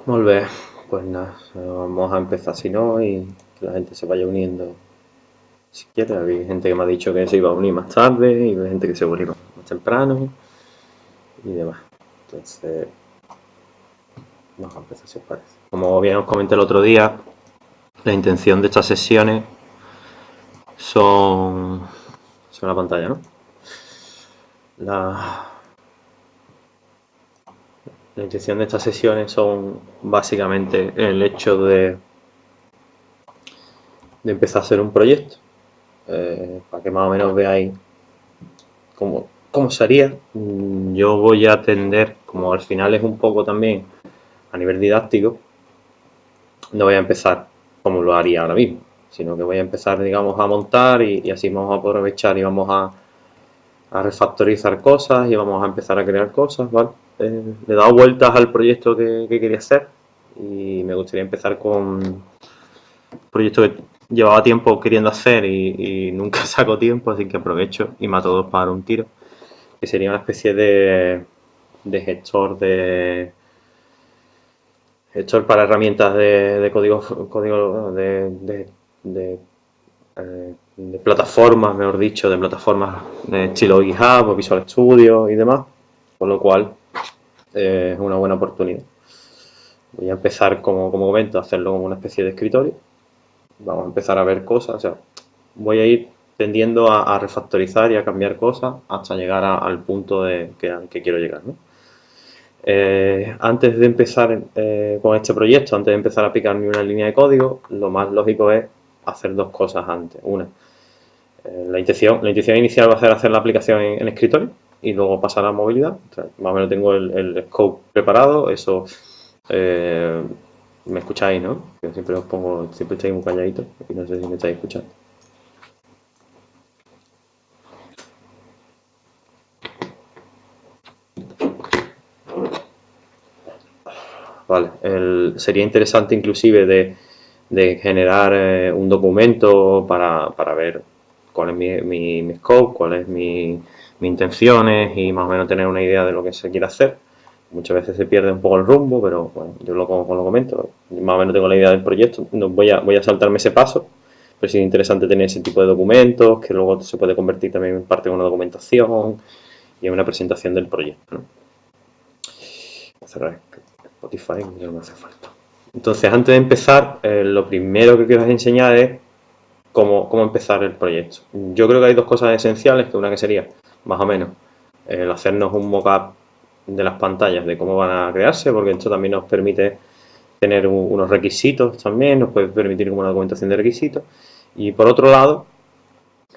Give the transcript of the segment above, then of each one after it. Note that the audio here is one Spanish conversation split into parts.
Volver, pues nada, vamos a empezar si no y que la gente se vaya uniendo si quiere. Hay gente que me ha dicho que se iba a unir más tarde y hay gente que se va a unir más temprano y demás. Entonces, vamos a empezar si os parece. Como bien os comenté el otro día, la intención de estas sesiones son la pantalla, ¿no? La, la intención de estas sesiones son básicamente el hecho de empezar a hacer un proyecto, para que más o menos veáis cómo sería. Yo voy a atender, como al final es un poco también a nivel didáctico, no voy a empezar como lo haría ahora mismo, sino que voy a empezar, digamos, a montar y así vamos a aprovechar y vamos a refactorizar cosas y vamos a empezar a crear cosas, ¿vale? Le he dado vueltas al proyecto que quería hacer y me gustaría empezar con un proyecto que llevaba tiempo queriendo hacer y nunca saco tiempo, así que aprovecho y mato dos para un tiro, que sería una especie de gestor para herramientas de código de plataformas, mejor dicho, de plataformas de estilo GitHub o Visual Studio y demás, con lo cual es una buena oportunidad. Voy a empezar, como comento, a hacerlo como una especie de escritorio. Vamos a empezar a ver cosas, o sea, voy a ir tendiendo a refactorizar y a cambiar cosas hasta llegar al punto que quiero llegar, ¿no? Antes de empezar con este proyecto, antes de empezar a picarme una línea de código, lo más lógico es hacer dos cosas antes. Una, la intención inicial va a ser hacer la aplicación en escritorio y luego pasar a movilidad. O sea, más o menos tengo el scope preparado, eso eh, me escucháis, ¿no? Yo siempre os pongo, siempre estáis muy calladitos y no sé si me estáis escuchando. Vale, sería interesante inclusive de generar un documento para ver cuál es mi scope, cuál es mis intenciones y más o menos tener una idea de lo que se quiere hacer. Muchas veces se pierde un poco el rumbo, pero bueno, yo lo comento, más o menos tengo la idea del proyecto, no voy a saltarme ese paso, pero sí es interesante tener ese tipo de documentos que luego se puede convertir también en parte de una documentación y en una presentación del proyecto, ¿no? Cerrar Spotify, no me hace falta. Entonces, antes de empezar, lo primero que quiero enseñar es cómo empezar el proyecto. Yo creo que hay dos cosas esenciales, que una que sería, más o menos, el hacernos un mockup de las pantallas, de cómo van a crearse, porque esto también nos permite tener unos requisitos también, nos puede permitir como una documentación de requisitos. Y por otro lado,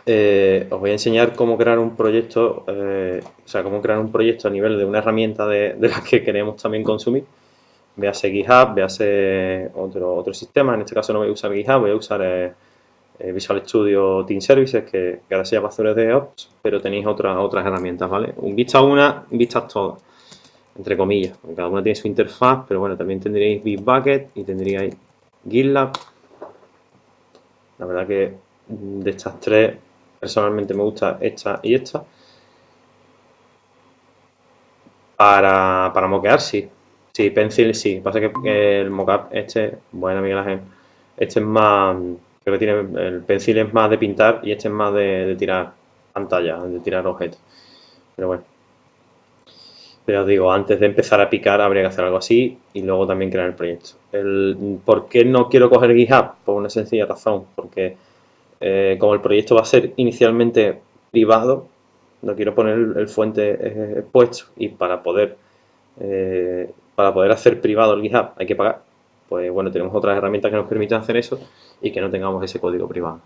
os voy a enseñar cómo crear un proyecto, o sea, cómo crear un proyecto a nivel de una herramienta de las que queremos también consumir. Véase GitHub, véase otro sistema, en este caso no voy a usar GitHub, voy a usar Visual Studio Team Services, que ahora se llama Azure DevOps, pero tenéis otras herramientas, ¿vale? Un vista una, vistas todas, entre comillas, porque cada una tiene su interfaz, pero bueno, también tendríais Bitbucket y tendríais GitLab. La verdad que de estas tres, personalmente me gusta esta y esta. Para moquear, sí. Sí, Pencil sí. Pasa que el mockup este, bueno, Miguel Ángel, este es más, creo que tiene, el Pencil es más de pintar y este es más de tirar pantalla, de tirar objetos. Pero bueno, pero os digo, antes de empezar a picar habría que hacer algo así y luego también crear el proyecto. ¿Por qué no quiero coger GitHub? Por una sencilla razón, porque como el proyecto va a ser inicialmente privado, no quiero poner el fuente expuesto y para poder hacer privado el GitHub hay que pagar. Pues bueno, tenemos otras herramientas que nos permiten hacer eso y que no tengamos ese código privado.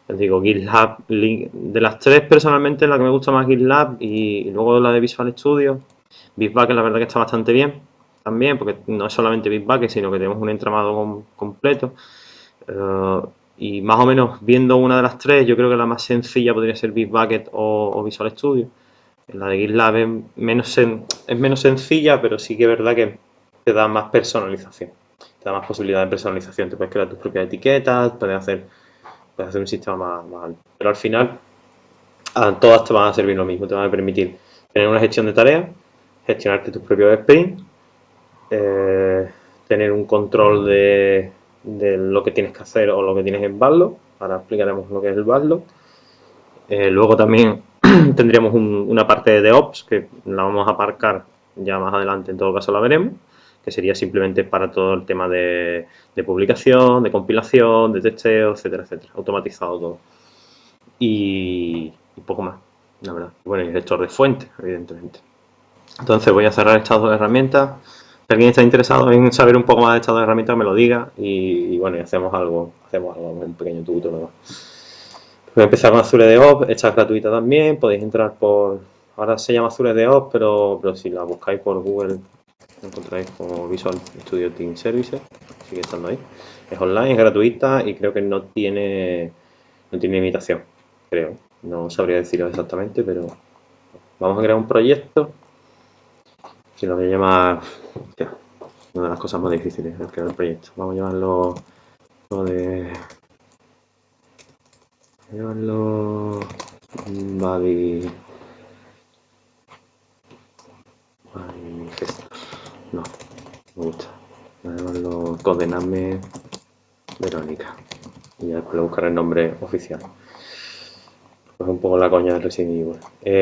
Les digo, GitLab, de las tres personalmente la que me gusta más GitLab y luego la de Visual Studio. Bitbucket la verdad que está bastante bien también, porque no es solamente Bitbucket, sino que tenemos un entramado completo. Uh, y más o menos viendo una de las tres, yo creo que la más sencilla podría ser Bitbucket o Visual Studio. La de GitLab es menos sencilla, pero sí que es verdad que te da más personalización. Te da más posibilidad de personalización. Te puedes crear tus propias etiquetas, puedes hacer un sistema más alto. Pero al final, todas te van a servir lo mismo. Te van a permitir tener una gestión de tareas, gestionarte tus propios sprints, eh, tener un control de lo que tienes que hacer o lo que tienes en Backlog. Ahora explicaremos lo que es el Backlog. Luego también tendríamos una parte de DevOps que la vamos a aparcar ya más adelante, en todo caso la veremos, que sería simplemente para todo el tema de publicación, de compilación, de testeo, etcétera, etcétera, automatizado todo. Y poco más, la verdad. Bueno, y el gestor de fuentes, evidentemente. Entonces voy a cerrar estas dos herramientas. Si alguien está interesado en saber un poco más de estas dos herramientas, me lo diga y bueno, y hacemos algo, un pequeño tutorial. Voy a empezar con Azure DevOps, esta es gratuita también, podéis entrar por... Ahora se llama Azure DevOps, pero si la buscáis por Google, la encontráis como Visual Studio Team Services, sigue estando ahí. Es online, es gratuita y creo que no tiene limitación, creo. No sabría decirlo exactamente, pero vamos a crear un proyecto que lo voy a llamar... Hostia, una de las cosas más difíciles es crear el proyecto. Vamos a llamarlo... Babi... No, me gusta. Voy a llamarlo Codename Verónica. Y ya después le buscaré el nombre oficial. Pues un poco la coña de Resident Evil.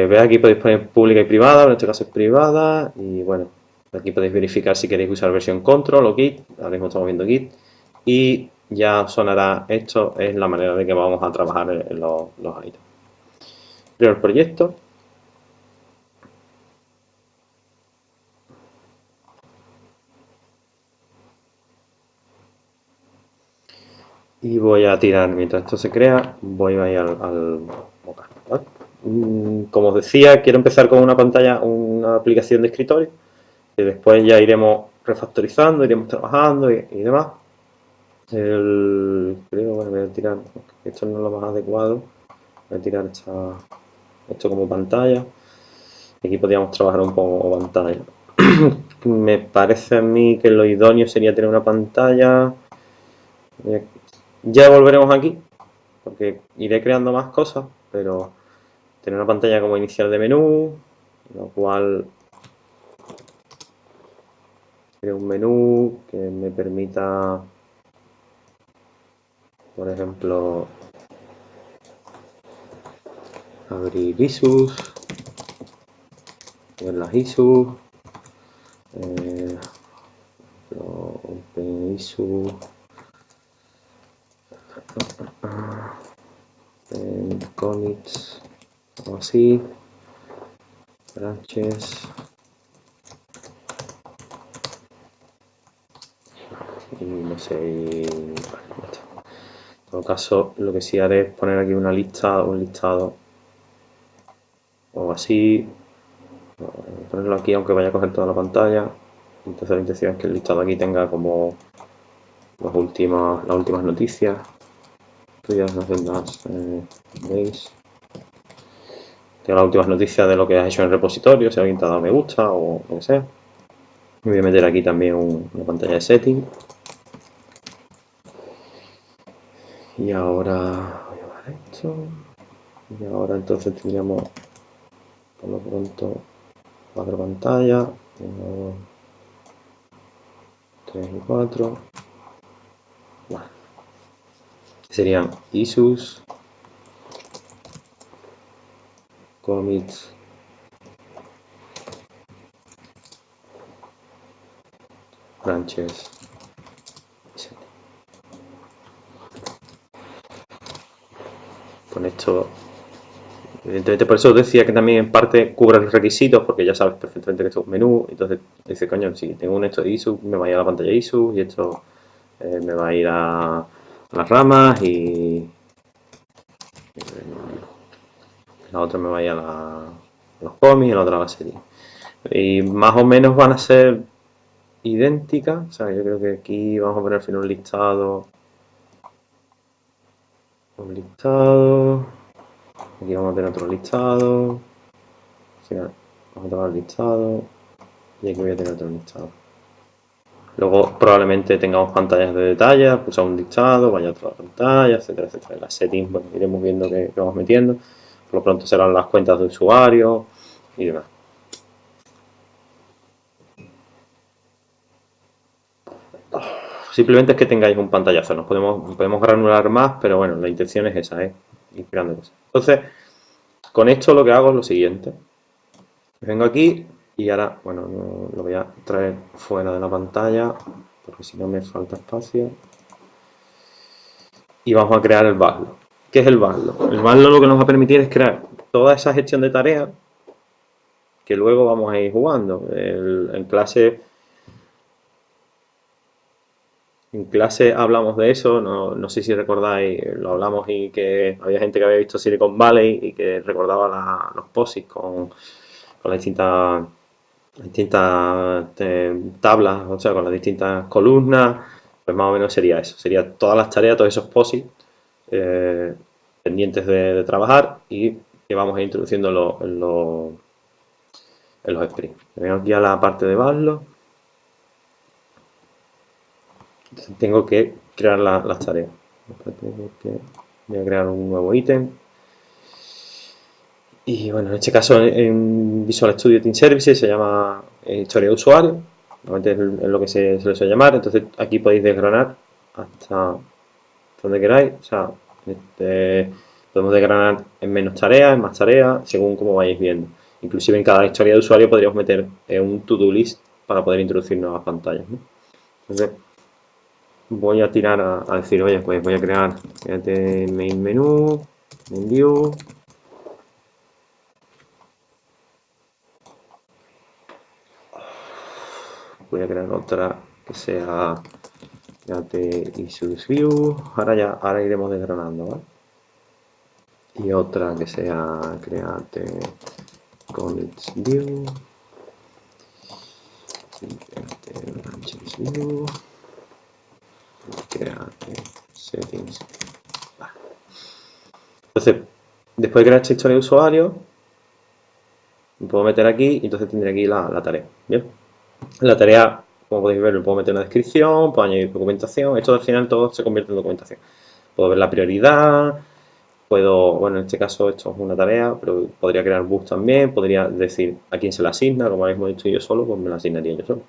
Veis aquí podéis poner pública y privada, en este caso es privada. Y bueno, aquí podéis verificar si queréis usar versión control o git. Ahora mismo estamos viendo git. Y ya sonará, esto es la manera de que vamos a trabajar en los items. Creo el proyecto. Y voy a tirar, mientras esto se crea, voy a ir al vocal, ¿vale? Como os decía, quiero empezar con una pantalla, una aplicación de escritorio, y después ya iremos refactorizando, iremos trabajando y demás. Creo, bueno, voy a tirar, esto no es lo más adecuado, voy a tirar esto como pantalla. Aquí podríamos trabajar un poco pantalla. Me parece a mí que lo idóneo sería tener una pantalla. Ya volveremos aquí, porque iré creando más cosas, pero tener una pantalla como inicial de menú, lo cual creo un menú que me permita, por ejemplo, abrir issues, ver las issues, open issue, commits, o así, branches, y no sé, en todo caso lo que sí haré es poner aquí una lista, un listado o así, ponerlo aquí aunque vaya a coger toda la pantalla. Entonces la intención es que el listado aquí tenga como las últimas noticias. Esto ya se hacen las veis. Tengo las últimas noticias de lo que has hecho en el repositorio, si alguien te ha dado me gusta o lo que sea. Me voy a meter aquí también una pantalla de setting. Y ahora voy a bajar esto. Y ahora entonces tendríamos por lo pronto 4 pantallas. 1, 3 y 4. Vale. Serían issues, commits, branches, setting. Con esto, evidentemente, por eso os decía que también en parte cubre los requisitos, porque ya sabes perfectamente que esto es un menú. Entonces dice, coño, si tengo un esto de ISU, me va a ir a la pantalla ISU y esto me va a ir a las ramas y la otra me va a ir a los comis y la otra a la serie. Y más o menos van a ser idénticas. O sea, yo creo que aquí vamos a poner al final un listado. Un listado. Aquí vamos a tener otro listado. Al final vamos a tomar el listado. Y aquí voy a tener otro listado. Luego probablemente tengamos pantallas de detalle, pulsar un listado, vaya a otra pantalla, etcétera, etcétera. En las settings, bueno, iremos viendo que vamos metiendo. Por lo pronto serán las cuentas de usuario y demás. simplemente es que tengáis un pantallazo. Nos podemos granular más, pero bueno, la intención es esa, ir creando cosas. Entonces, con esto lo que hago es lo siguiente. Vengo aquí y ahora, bueno, lo voy a traer fuera de la pantalla, porque si no me falta espacio. Y vamos a crear el backlog. ¿Qué es el backlog? El backlog lo que nos va a permitir es crear toda esa gestión de tareas que luego vamos a ir jugando. En clase hablamos de eso, no sé si recordáis, lo hablamos y que había gente que había visto Silicon Valley y que recordaba los POSIX con las distintas tablas, o sea, con las distintas columnas, pues más o menos sería eso, sería todas las tareas, todos esos POSIX pendientes de trabajar y que vamos a ir introduciendo en los sprints. Vengo aquí a la parte de backlog. Tengo que crear las tareas. Voy a crear un nuevo ítem. Y bueno, en este caso en Visual Studio Team Services se llama historia de usuario. Normalmente es lo que se le suele llamar. Entonces aquí podéis desgranar hasta donde queráis. O sea, podemos desgranar en menos tareas, en más tareas, según como vayáis viendo. Inclusive en cada historia de usuario podríamos meter un to-do list para poder introducir nuevas pantallas, ¿no? Entonces, voy a tirar a decir, oye, pues voy a crear main menú, main view. Voy a crear otra que sea create issues view. Ahora iremos desgranando, ¿vale? Y otra que sea create commits view. Create branches view. Create settings. Vale. Entonces, después de crear esta historia de usuario, me puedo meter aquí y entonces tendré aquí la tarea. ¿Bien? La tarea, como podéis ver, puedo meter una descripción, puedo añadir documentación. Esto al final todo se convierte en documentación. Puedo ver la prioridad, bueno, en este caso esto es una tarea, pero podría crear bugs también, podría decir a quién se la asigna, como habéis dicho yo solo, pues me la asignaría yo solo.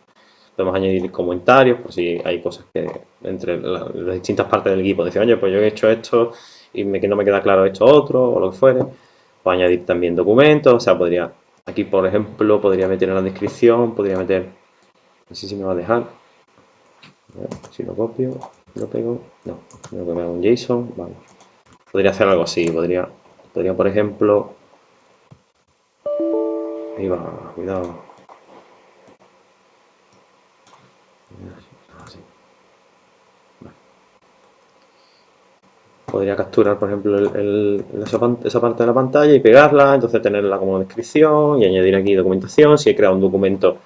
Podemos añadir comentarios por si hay cosas que entre las distintas partes del equipo decir, oye, pues yo he hecho esto y que no me queda claro esto otro o lo que fuere. O añadir también documentos, o sea, aquí por ejemplo, podría meter en la descripción, podría meter, no sé si me va a dejar, a ver, si lo copio, lo pego, no, tengo que pegar un JSON, vale. Podría hacer algo así, podría por ejemplo, ahí va, cuidado, así. Podría capturar, por ejemplo, esa parte de la pantalla y pegarla, entonces tenerla como descripción y añadir aquí documentación. Si he creado un documento,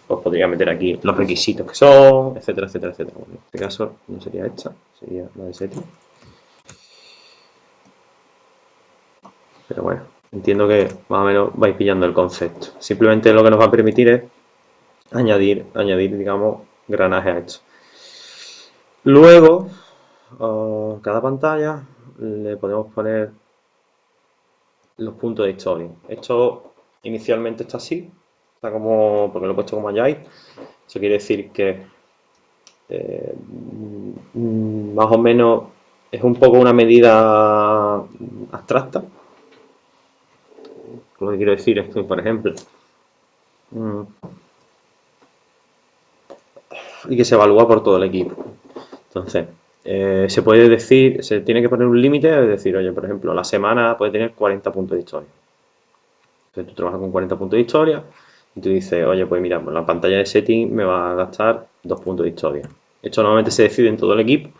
pues podría meter aquí los requisitos que son, etcétera, etcétera, etcétera. Bueno, en este caso no sería esta, sería la de setting. Pero bueno, entiendo que más o menos vais pillando el concepto. Simplemente lo que nos va a permitir es añadir digamos, granaje a esto. Luego, cada pantalla le podemos poner los puntos de historia. Esto inicialmente está así, está como, porque lo he puesto como Agile. Eso quiere decir que más o menos es un poco una medida abstracta. Lo que quiero decir es que, por ejemplo, y que se evalúa por todo el equipo. Entonces, se puede decir, se tiene que poner un límite, es decir, oye, por ejemplo, la semana puede tener 40 puntos de historia. Entonces tú trabajas con 40 puntos de historia y tú dices, oye, pues mira, pues la pantalla de setting me va a gastar 2 puntos de historia. Esto normalmente se decide en todo el equipo.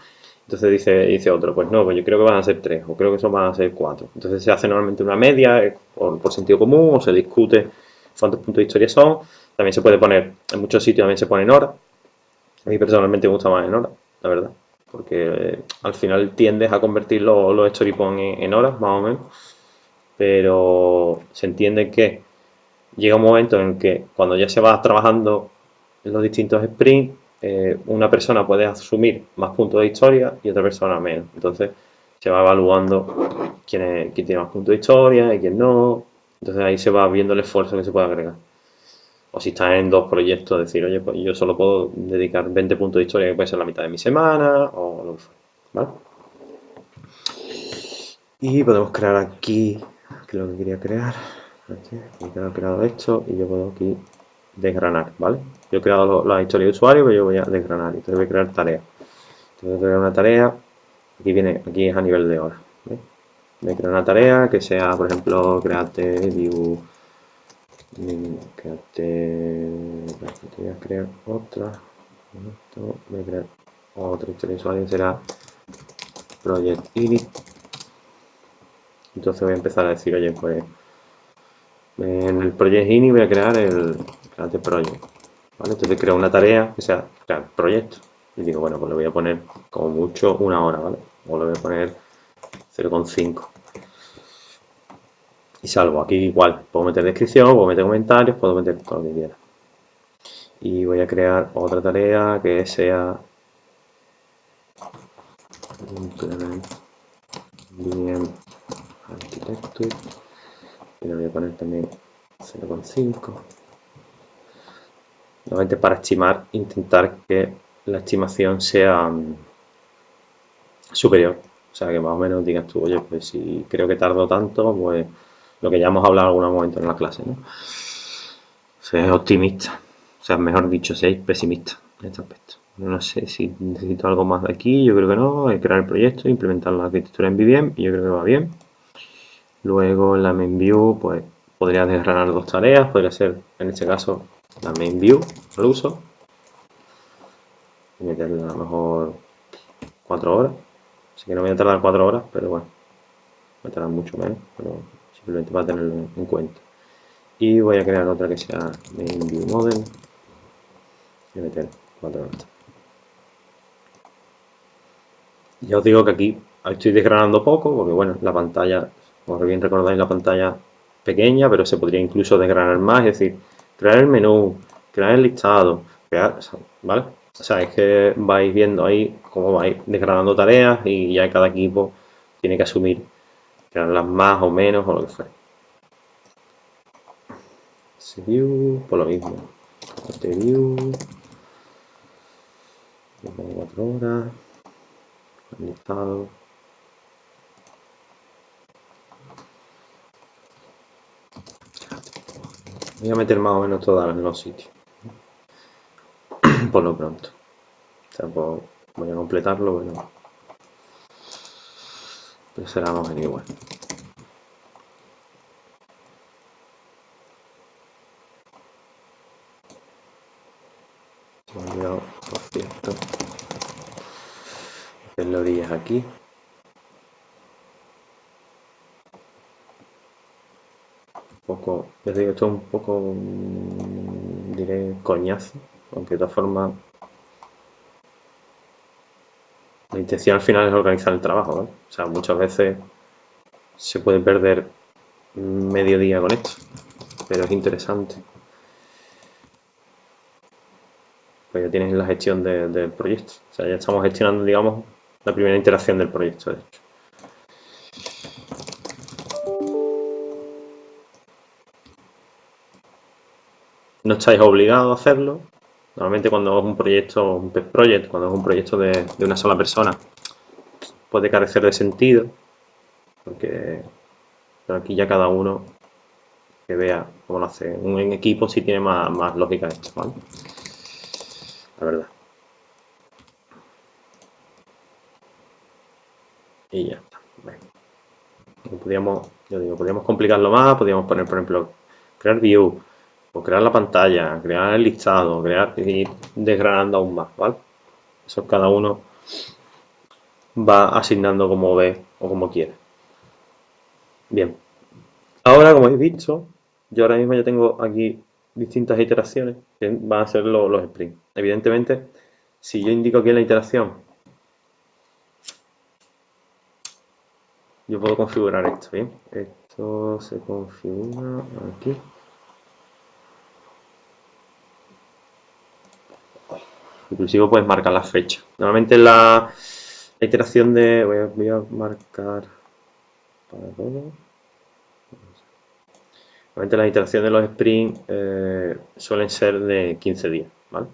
Entonces dice otro, pues no, pues yo creo que van a ser 3 o creo que son van a ser 4. Entonces se hace normalmente una media por sentido común o se discute cuántos puntos de historia son. También se puede poner, en muchos sitios también se pone en horas. A mí personalmente me gusta más en horas, la verdad. Porque al final tiendes a convertir los story points en horas, más o menos. Pero se entiende que llega un momento en el que cuando ya se va trabajando en los distintos sprints, una persona puede asumir más puntos de historia y otra persona menos. Entonces se va evaluando quién tiene más puntos de historia y quién no. Entonces ahí se va viendo el esfuerzo que se puede agregar. O si estás en dos proyectos, decir, oye, pues yo solo puedo dedicar 20 puntos de historia, que puede ser la mitad de mi semana, o lo que fuera, ¿vale? Y podemos crear aquí, que es lo que quería crear. Aquí, he creado esto y yo puedo aquí desgranar, ¿vale? Yo he creado la historia de usuario, pero yo voy a desgranar. Entonces voy a crear tareas. Entonces voy a crear una tarea. Aquí es a nivel de horas. ¿Ves? Voy a crear una tarea que sea, por ejemplo, create view. Voy a crear otra. Voy a crear otra historia de usuario, será project init. Entonces voy a empezar a decir, oye, pues en el project init voy a crear el create project. ¿Vale? Entonces creo una tarea que sea crear proyecto. Y digo, bueno, pues le voy a poner como mucho una hora, ¿vale? O le voy a poner 0,5. Y salvo aquí igual. Puedo meter descripción, puedo meter comentarios, puedo meter todo lo que quiera. Y voy a crear otra tarea que sea bien arquitecture. Y le voy a poner también 0,5. Nuevamente para estimar, intentar que la estimación sea superior. O sea, que más o menos digas tú, oye, pues si creo que tardo tanto, pues lo que ya hemos hablado en algún momento en la clase, ¿no? Seas optimista. O sea, mejor dicho, seáis pesimista en este aspecto. No sé si necesito algo más de aquí, yo creo que no. Hay que crear el proyecto, implementar la arquitectura en BVM y yo creo que va bien. Luego en la main view, pues podría desgranar dos tareas. Podría ser, en este caso, la main view al uso. Y meterle a lo mejor 4 horas. Así que no voy a tardar 4 horas, pero bueno, me tardar mucho menos, pero simplemente para tenerlo en cuenta. Y voy a crear otra que sea main view model y meter 4 horas. Ya os digo que aquí estoy desgranando poco, porque bueno, la pantalla, como bien recordáis, la pantalla pequeña, pero se podría incluso desgranar más, es decir, crear el menú, crear el listado, crear, ¿vale? O sea, es que vais viendo ahí cómo vais desgranando tareas y ya cada equipo tiene que asumir crearlas más o menos o lo que fuera. View, por lo mismo. Este view, 4 horas, listado. Voy a meter más o menos todas en los sitios. Por lo pronto. O sea, pues voy a completarlo, pero será más o menos igual. Se me ha olvidado, por cierto, hacer orillas aquí. Un poco, ya digo, esto es un poco, diré, coñazo, aunque de todas formas la intención al final es organizar el trabajo, ¿no? O sea, muchas veces se puede perder medio día con esto, pero es interesante. Pues ya tienes la gestión del proyecto. O sea, ya estamos gestionando, digamos, la primera interacción del proyecto, de hecho. No estáis obligados a hacerlo. Normalmente cuando es un proyecto, un pet project, cuando es un proyecto de una sola persona, puede carecer de sentido, porque pero aquí ya cada uno que vea cómo lo hace. En equipo sí tiene más lógica esto, ¿vale? La verdad. Y ya está. Bueno, podríamos, yo digo, podríamos complicarlo más, podríamos poner, por ejemplo, crear view, o crear la pantalla, crear el listado, crear y ir desgranando aún más, ¿vale? Eso cada uno va asignando como ve o como quiere. Bien, ahora como habéis visto, yo ahora mismo ya tengo aquí distintas iteraciones que van a ser los sprints. Evidentemente, si yo indico aquí en la iteración, yo puedo configurar esto, ¿bien? Esto se configura aquí. Inclusive puedes marcar la fecha. Normalmente la iteración de... Voy a marcar para todo. Normalmente las iteraciones de los sprints suelen ser de 15 días, ¿vale?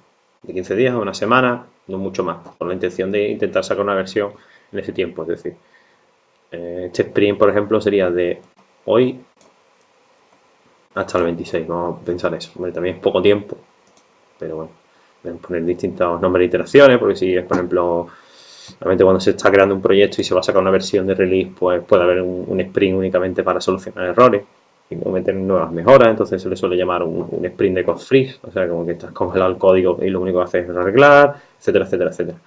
De 15 días a una semana, no mucho más, con la intención de intentar sacar una versión en ese tiempo. Es decir, este sprint, por ejemplo, sería de hoy hasta el 26. Vamos a pensar eso. Hombre, también es poco tiempo, pero bueno, pueden poner distintos nombres de iteraciones, porque si es, por ejemplo, realmente cuando se está creando un proyecto y se va a sacar una versión de release, pues puede haber un sprint únicamente para solucionar errores y no meter nuevas mejoras, entonces se le suele llamar un sprint de code freeze, o sea, como que estás congelado el código y lo único que haces es arreglar, etcétera, etcétera, etcétera.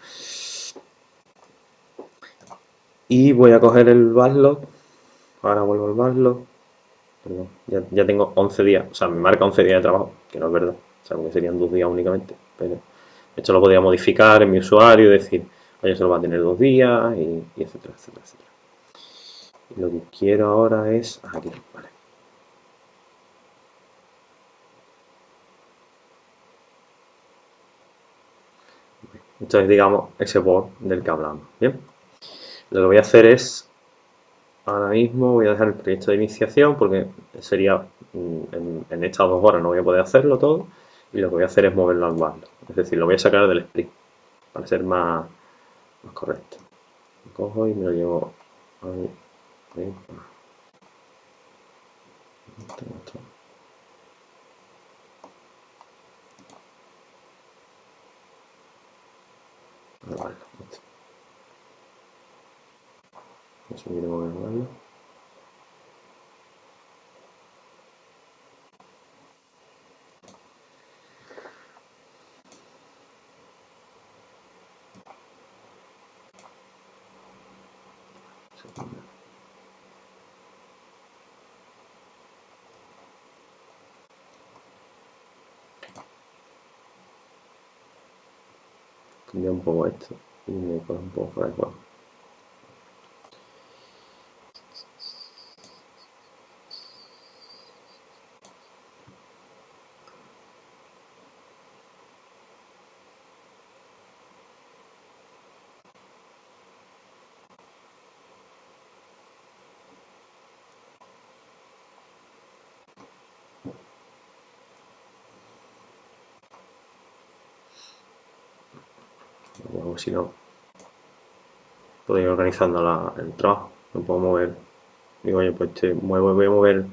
Y voy a coger el backlog, ahora vuelvo al backlog, perdón, ya tengo 11 días, o sea, me marca 11 días de trabajo, que no es verdad, o sea, que serían 2 días únicamente, pero esto lo podría modificar en mi usuario, decir, oye, solo va a tener 2 días y etcétera, etcétera, etcétera. Y lo que quiero ahora es aquí, vale. Entonces, digamos, ese board del que hablamos, ¿bien? Lo que voy a hacer es, ahora mismo voy a dejar el proyecto de iniciación porque sería, en estas 2 horas no voy a poder hacerlo todo, y lo que voy a hacer es moverlo al bando, es decir, lo voy a sacar del sprint para ser más correcto. Lo cojo y me lo llevo ahí. Vale, subir moverlo. Cambia un poco esto y me coge un poco fuera de juego. Luego, si no, puedo ir organizando el trabajo. No puedo mover. Digo, oye, pues voy a mover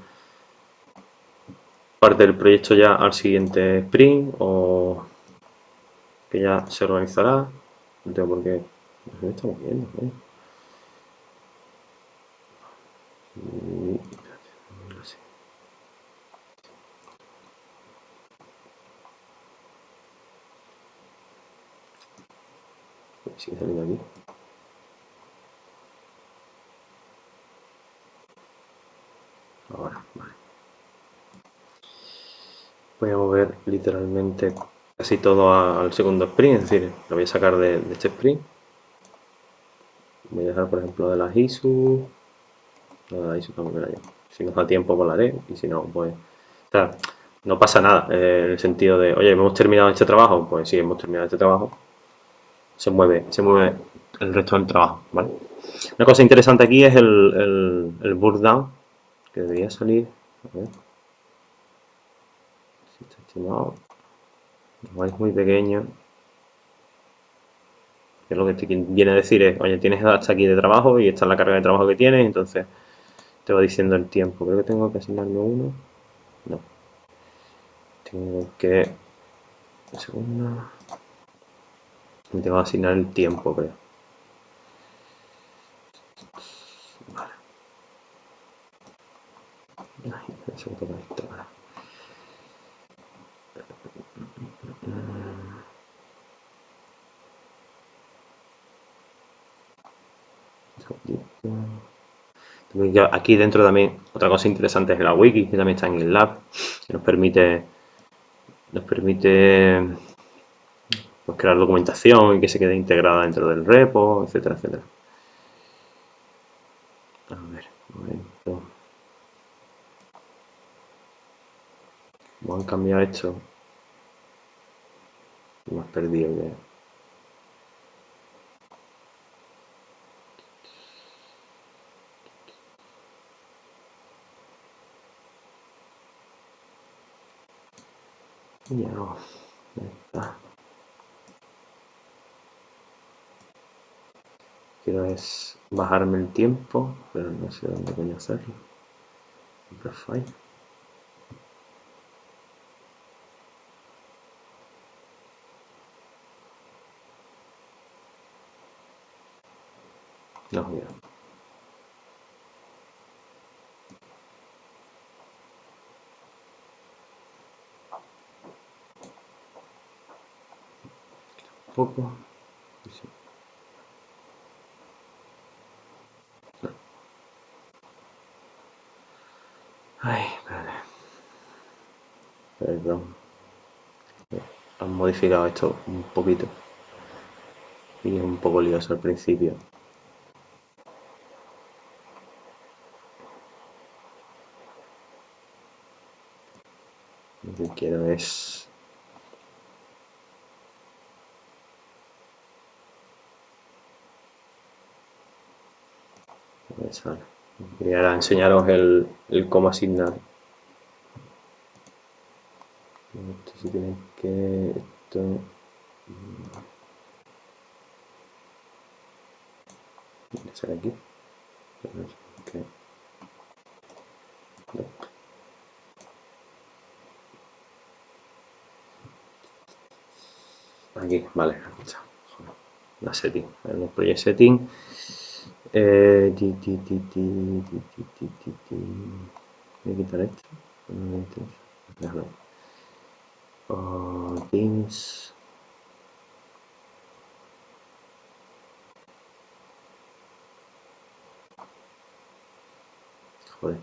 parte del proyecto ya al siguiente sprint o que ya se organizará. No tengo por qué. No me está moviendo, ¿no? No sé. Sigue saliendo aquí. Ahora, vale. Voy a mover literalmente casi todo al segundo sprint, es decir, lo voy a sacar de este sprint. Voy a dejar, por ejemplo, de las ISU. No, de las ISU tampoco era yo. Si nos da tiempo, volaré. Y si no, pues. O sea, no pasa nada en el sentido de, oye, hemos terminado este trabajo. Pues sí, hemos terminado este trabajo. Se mueve el resto del trabajo, ¿vale? Una cosa interesante aquí es el burn down, que debería salir. A ver si está estimado. Igual es muy pequeño. Que lo que viene a decir es, oye, tienes hasta aquí de trabajo y esta es la carga de trabajo que tienes, entonces te va diciendo el tiempo. Creo que tengo que asignarme uno. No. Tengo que. Segunda. Me tengo que asignar el tiempo, creo. Vale. Ay, eso toca esto. Vale. Aquí dentro también otra cosa interesante es la wiki, que también está en GitLab, que nos permite pues, crear documentación y que se quede integrada dentro del repo, etcétera, etcétera. A ver, un momento. Vamos a cambiar esto. Me has perdido ya. Y ya no. Ahí está. Quiero es bajarme el tiempo, pero no sé dónde coño hacerlo. Profile. No, mira. Poco. Sí. No. Ay, vale. Perdón. Han modificado esto un poquito. Y es un poco lioso al principio. Lo que quiero es... Quería ahora enseñaros el cómo asignar. Esto sí tiene que... Esto... Tiene que ser aquí. Okay. No. Aquí, vale, aquí está. Joder. La setting. En el project setting. Voy a quitar esto. Déjalo. Teams. Joder.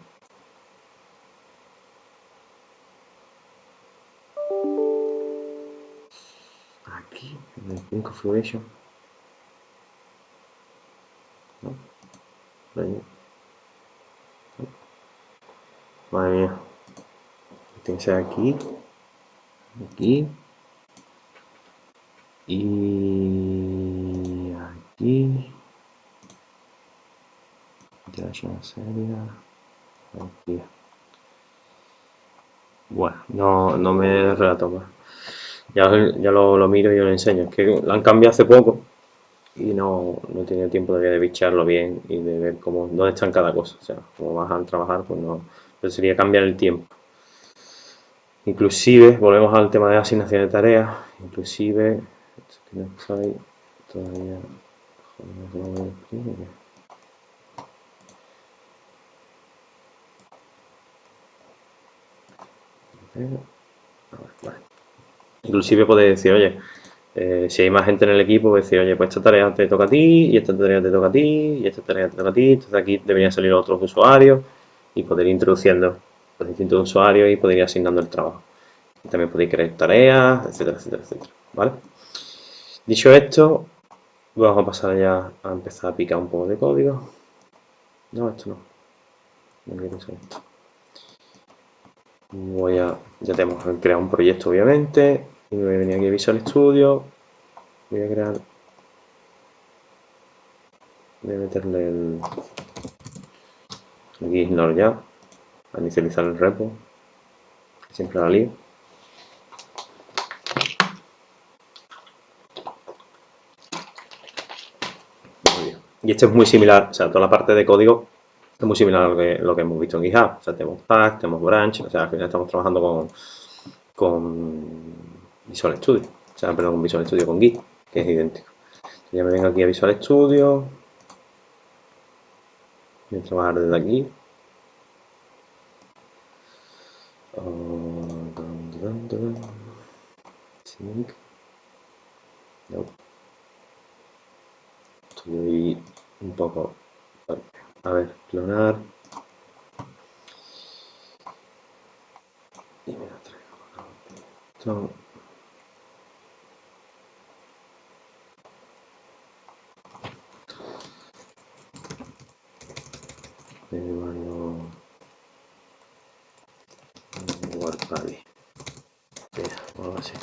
Aquí, en el pin configuration. ¿No? Ahí. Madre mía. Tiene que ser aquí. Aquí. Y aquí. Interacción seria. Aquí. Bueno, no me relato más. Ya lo miro y os lo enseño. Es que lo han cambiado hace poco y no he tenido tiempo todavía de bicharlo bien y de ver dónde están cada cosa. O sea, como vas a trabajar, pues no. Pero sería cambiar el tiempo. Inclusive, volvemos al tema de asignación de tareas. Inclusive, todavía. Joder, no me Vale. Inclusive podéis decir, oye, si hay más gente en el equipo, pues decir, oye, pues esta tarea te toca a ti, y esta tarea te toca a ti, y esta tarea te toca a ti, entonces aquí deberían salir otros usuarios y poder ir introduciendo los distintos usuarios y poder ir asignando el trabajo. Y también podéis crear tareas, etcétera, etcétera, etcétera. ¿Vale? Dicho esto, vamos a pasar ya a empezar a picar un poco de código. No, esto no. No quiero hacer esto. Ya tenemos creado un proyecto, obviamente, y me voy a venir aquí a Visual Studio. Voy a crear, voy a meterle aquí ignore ya, a inicializar el repo, siempre la lío. Y esto es muy similar, o sea, toda la parte de código es muy similar a lo que hemos visto en GitHub. O sea, tenemos tag, tenemos branch, o sea, al final estamos trabajando con Visual Studio, o sea, perdón, con Visual Studio con Git, que es idéntico. Entonces ya me vengo aquí a Visual Studio, voy a trabajar desde aquí. Sync. No. Estoy un poco. A ver, clonar. Y me lo traigo. Esto. Warpabi. O algo así.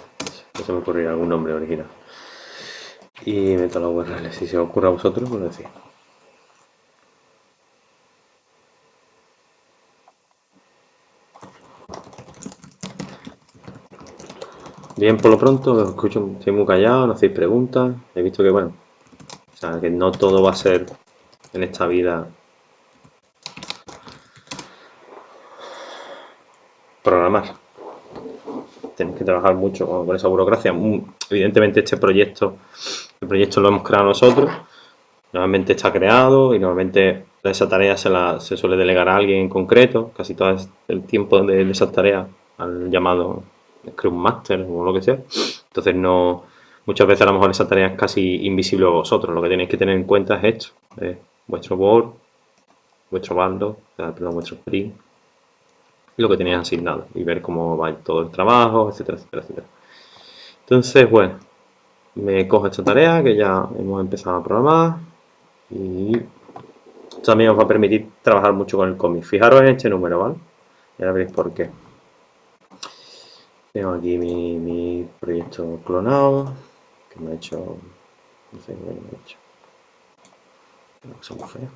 No se me ocurrirá algún nombre original. Y meto la URL. Si se os ocurre a vosotros, pues lo decís. Bien, por lo pronto, os escucho, estoy muy callado, no hacéis preguntas. He visto que, bueno, o sea, que no todo va a ser en esta vida programar. Tenéis que trabajar mucho con esa burocracia. Evidentemente este proyecto, el proyecto lo hemos creado nosotros. Normalmente está creado y normalmente esa tarea se suele delegar a alguien en concreto. Casi todo el tiempo de esas tareas al llamado Scrum Master o lo que sea. Entonces no, muchas veces a lo mejor esa tarea es casi invisible a vosotros. Lo que tenéis que tener en cuenta es esto, vuestro board, vuestro bando, perdón, vuestro sprint y lo que tenéis asignado y ver cómo va todo el trabajo, etcétera, etcétera, etcétera. Entonces, bueno, me cojo esta tarea que ya hemos empezado a programar y también os va a permitir trabajar mucho con el cómic. Fijaros en este número, ¿vale? Ya veréis por qué. Tengo aquí mi proyecto clonado, que me ha hecho, no sé qué me ha hecho. Creo que son muy feos.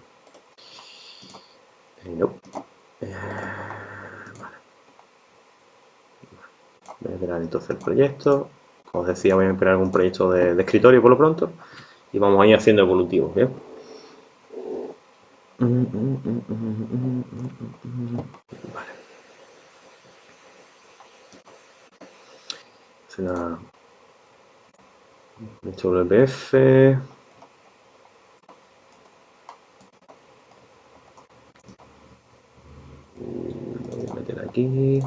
No. Vale. Voy a crear entonces el proyecto. Como os decía, voy a crear algún proyecto de escritorio por lo pronto. Y vamos a ir haciendo evolutivos, ¿bien? Vale. Será WPF. Lo voy a meter aquí.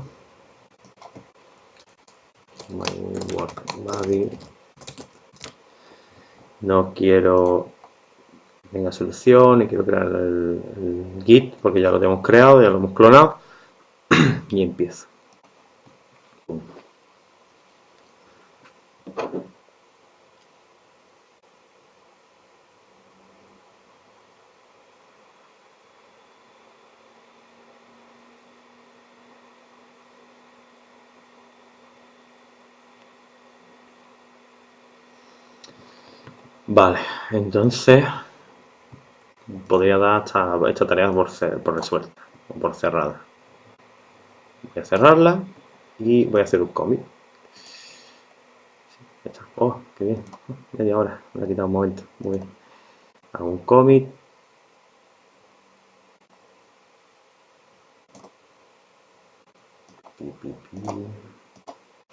My work body. No quiero que tenga solución y quiero crear el git porque ya lo tenemos creado, ya lo hemos clonado. Y empiezo. Vale, entonces podría dar esta tarea por resuelta o por cerrada. Voy a cerrarla y voy a hacer un cómic. Ya está. Oh, qué bien. Media hora. Me ha quitado un momento. Muy bien. Hago un cómic.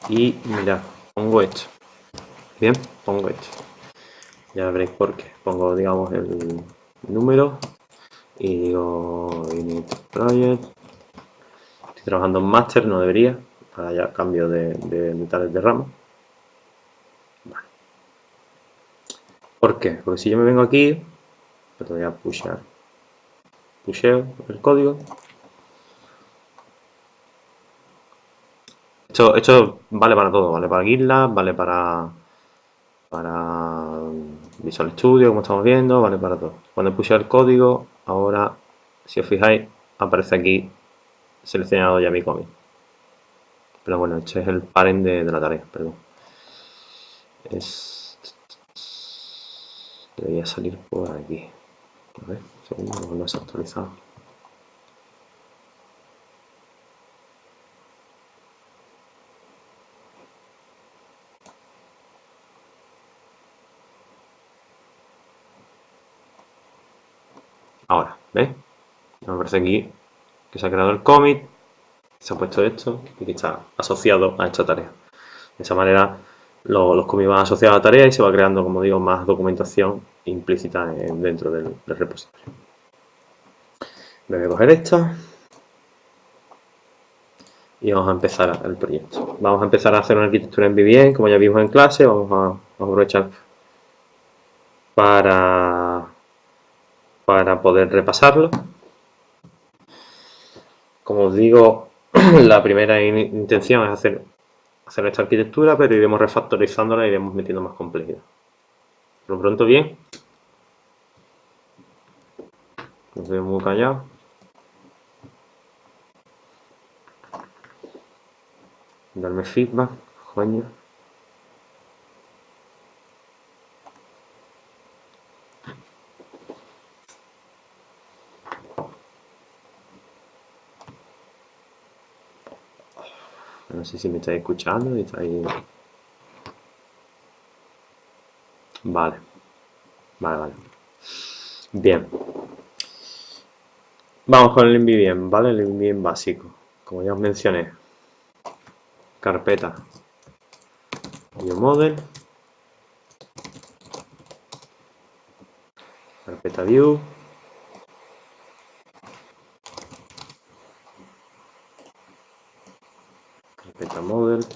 Y mirad, pongo esto. Bien, pongo esto. Ya veréis por qué. Pongo, digamos, el número y digo init project. Estoy trabajando en master, no debería. Para ya cambio de metales de rama. Vale. ¿Por qué? Porque si yo me vengo aquí, pues voy a pushear. Pusheo el código. Esto vale para todo, vale para GitLab, vale para Visual Studio, como estamos viendo, vale para todo. Cuando puse el código, ahora, si os fijáis, aparece aquí seleccionado ya mi cómic. Pero bueno, este es el parent de la tarea, perdón. Debería salir por aquí. A ver, un segundo, no se ha actualizado. Ahora, ¿ves? Me aparece aquí que se ha creado el cómic, se ha puesto esto y que está asociado a esta tarea. De esa manera los cómics van asociados a la tarea y se va creando, como digo, más documentación implícita dentro del repositorio. Voy a coger esta y vamos a empezar el proyecto. Vamos a empezar a hacer una arquitectura en VBN, como ya vimos en clase. Vamos a aprovechar para poder repasarlo. Como os digo, la primera intención es hacer esta arquitectura, pero iremos refactorizándola y iremos metiendo más complejidad. Por lo pronto, bien. Nos veo muy callados. Darme feedback, coño. No sé si me estáis escuchando y estáis Vale, vale. Bien. Vamos con el NVBIM, ¿vale? El NVBIM básico. Como ya os mencioné. Carpeta. New Model. Carpeta View. Carpeta Model.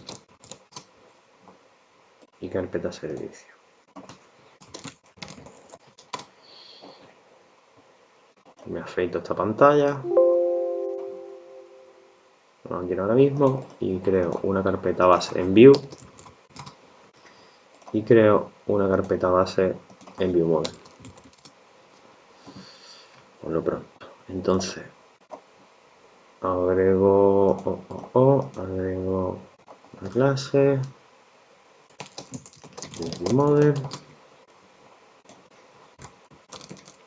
Y carpeta Servicio. Me afeito esta pantalla. No quiero ahora mismo. Y creo una carpeta base en View. Y creo una carpeta base en View Model. Por lo pronto. Entonces, agrego agrego una clase View Model.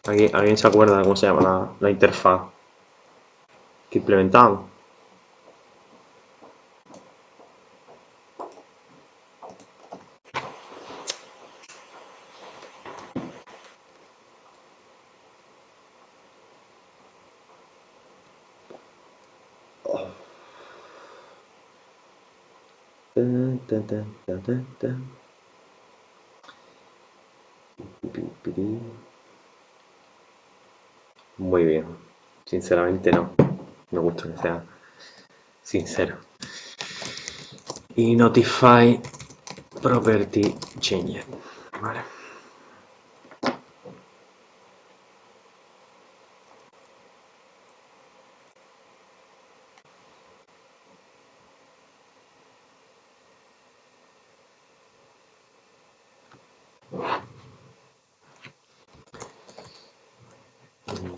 ¿Alguien se acuerda de cómo se llama la interfaz que implementamos? Muy bien. Sinceramente no. Me gusta que sea sincero. Y notify property change. Vale.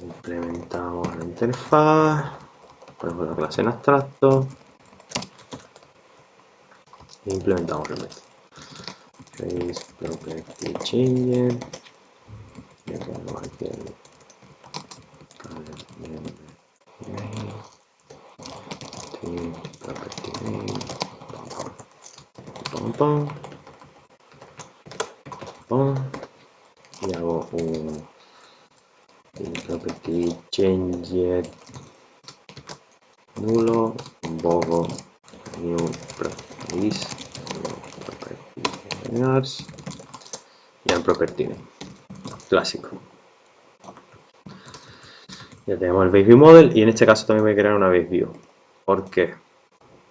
Implementamos la interfaz. Ponemos la clase en abstracto. E implementamos el método. Face property change. Le ponemos aquí el property name. Y hago un property change nulo, bogo, new properties, y el property name. Clásico. Ya tenemos el base view model y en este caso también voy a crear una base view. ¿Por qué?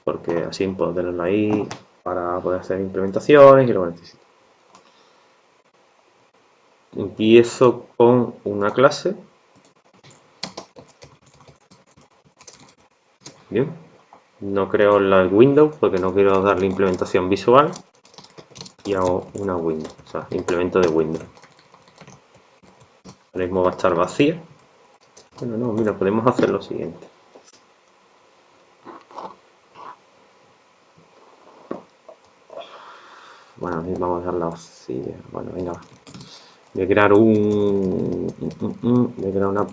Porque así puedo tenerla ahí para poder hacer implementaciones y lo que necesito. Empiezo con una clase. Bien. No creo la window porque no quiero darle implementación visual. Y hago una window, o sea, implemento de window. Ahora mismo va a estar vacía. Bueno, no, mira, podemos hacer lo siguiente. Bueno, vamos a dejarla vacía. Bueno, venga. Voy a crear voy a crear una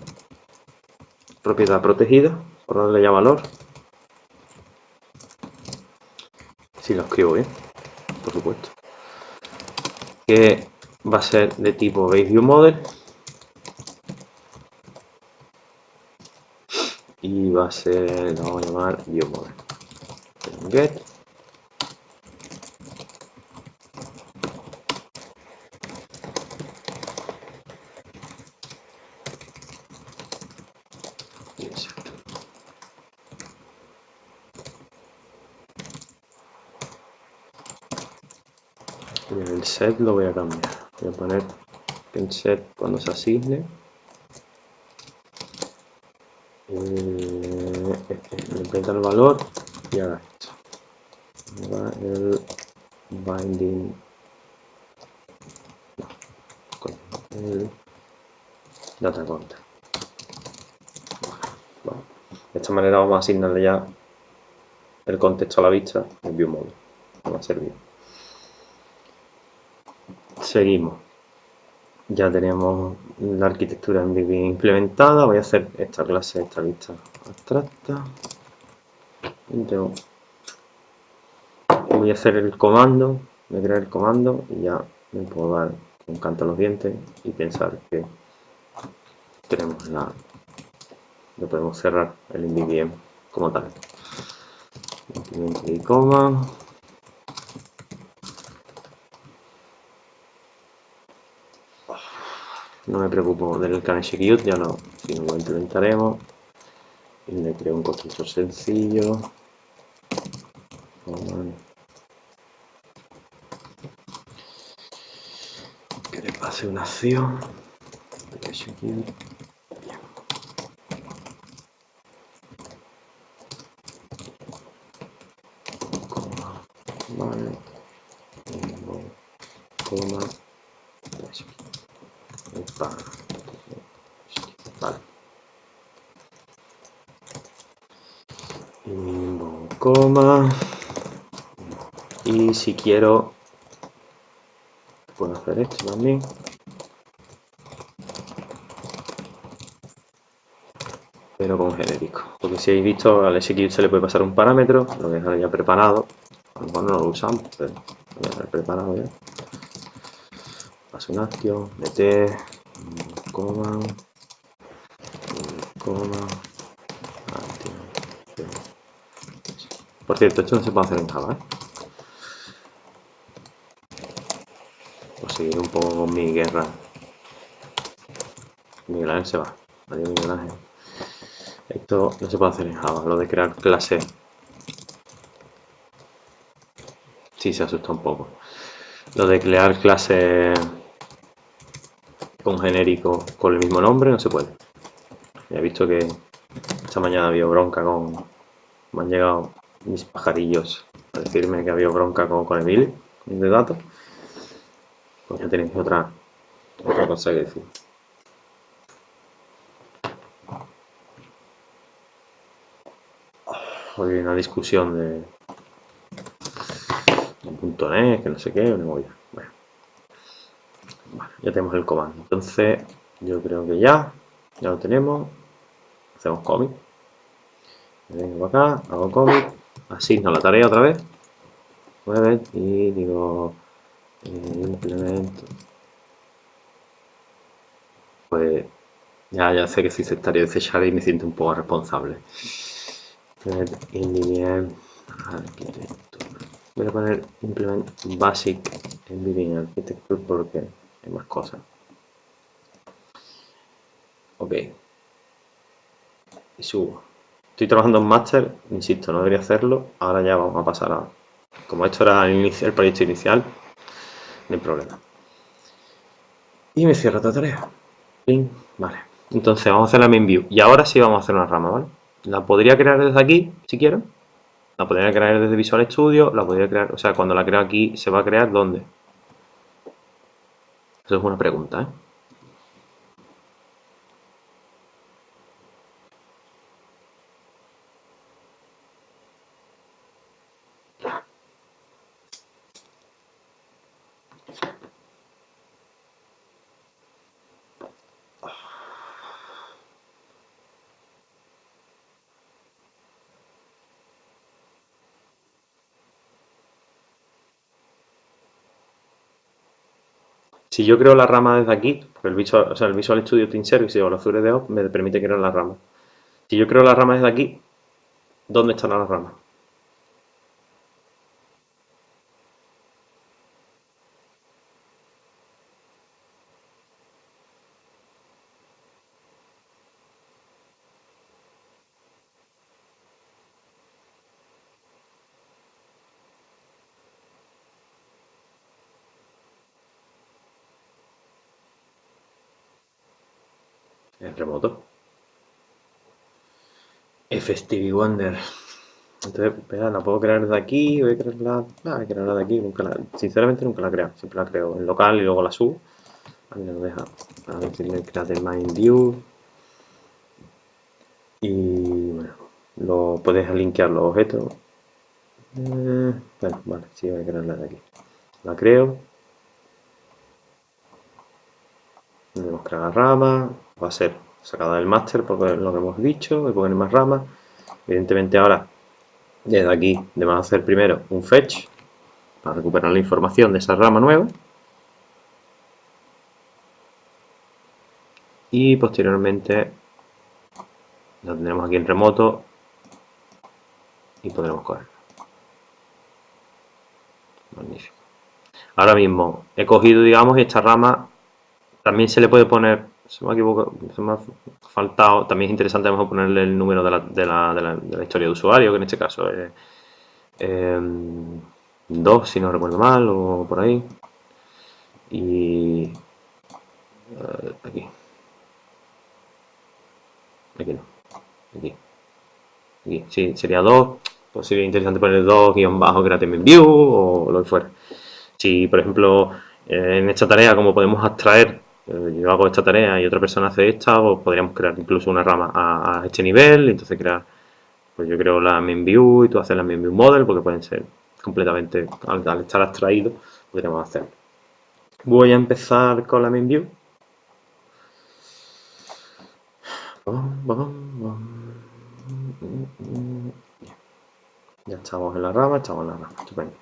propiedad protegida, por darle ya valor. Si lo escribo bien, por supuesto. Que va a ser de tipo BaseViewModel. Y va a ser, lo vamos a llamar ViewModel. Get. Y el set lo voy a cambiar. Voy a poner que el set cuando se asigne le implementa el valor y haga esto. El binding el data content. Bueno, de esta manera vamos a asignarle ya el contexto a la vista en ViewModel. Nos va a servir. Seguimos. Ya tenemos la arquitectura en VB implementada. Voy a hacer esta clase, esta vista abstracta. Voy a hacer el comando, voy a crear el comando y ya me puedo dar un canto a los dientes y pensar que tenemos lo podemos cerrar el InVBM como tal. Y coma. No me preocupo del can execute, ya no, si no lo implementaremos. Y le creo un constructor sencillo. Que le pase una acción. Execute. Vale. Coma. Vale. Coma. Y si quiero, puedo hacer esto también. Pero con genérico. Porque si habéis visto, al execute se le puede pasar un parámetro, lo dejar ya preparado. A lo mejor no lo usamos, pero lo voy a dejar preparado ya. Paso una acción, meter, coma, acción. Por cierto, esto no se puede hacer en Java, ¿eh? Por seguir un poco con mi guerra. Miguel Ángel se va. Adiós, Miguel Ángel. Esto no se puede hacer en Java, lo de crear clases. Sí, se asusta un poco. Lo de crear clases con genérico con el mismo nombre no se puede. Ya he visto que esta mañana había bronca con... Me han llegado mis pajarillos a decirme que había bronca con Emilio, de datos. Pues ya tenéis otra cosa que decir. Hoy hay una discusión de .NET, que no sé qué, una movida. Bueno, ya tenemos el comando. Entonces, yo creo que ya lo tenemos. Hacemos commit. Vengo para acá, hago commit, asigno la tarea otra vez. Y digo implemento. Pues ya sé que soy sectario de C# y me siento un poco responsable. NVIDIA arquitectura. Voy a poner implement basic NVIDIA architecture porque hay más cosas. Ok. Y subo. Estoy trabajando en master, insisto, no debería hacerlo. Ahora ya vamos a pasar a... Como esto era el proyecto inicial, no hay problema. Y me cierro otra tarea. Vale. Entonces vamos a hacer la main view. Y ahora sí vamos a hacer una rama, ¿vale? La podría crear desde aquí, si quiero. La podría crear desde Visual Studio. La podría crear, o sea, cuando la creo aquí, ¿se va a crear dónde? Eso es una pregunta, ¿eh? Si yo creo la rama desde aquí, porque el Visual Studio Team Service o la Azure DevOps me permite crear la rama. Si yo creo la rama desde aquí, ¿dónde está la rama? En remoto. Stevie Wonder. Entonces, espera, la puedo crear desde aquí, voy a crearla. Voy a crearla de aquí, sinceramente nunca la creo. Siempre la creo en local y luego la subo. A mí no me deja. A decirle create main view. Y bueno, lo puedes linkear los objetos. Bueno, vale, sí, voy a crearla de aquí. La creo. Tenemos que la rama. Va a ser sacada del máster porque es lo que hemos dicho. Voy a poner más ramas. Evidentemente ahora, desde aquí, debemos hacer primero un fetch para recuperar la información de esa rama nueva. y posteriormente lo tendremos aquí en remoto y podremos correr. Magnífico. Ahora mismo he cogido, digamos, esta rama también se le puede poner, se me ha equivocado, se me ha faltado, también es interesante a lo mejor ponerle el número de la historia de usuario, que en este caso es 2, si no recuerdo mal, o por ahí. Y aquí. Aquí no. Aquí. Aquí. Sí, sería 2. Pues sería interesante poner 2 guión bajo create view o lo que fuera. Si, por ejemplo, en esta tarea, como podemos abstraer, yo hago esta tarea y otra persona hace esta, pues podríamos crear incluso una rama a este nivel, y entonces crear, pues yo creo la main view y tú haces la main view model, porque pueden ser completamente, al estar abstraídos, podríamos hacerlo. Voy a empezar con la main view. Ya estamos en la rama, estupendo.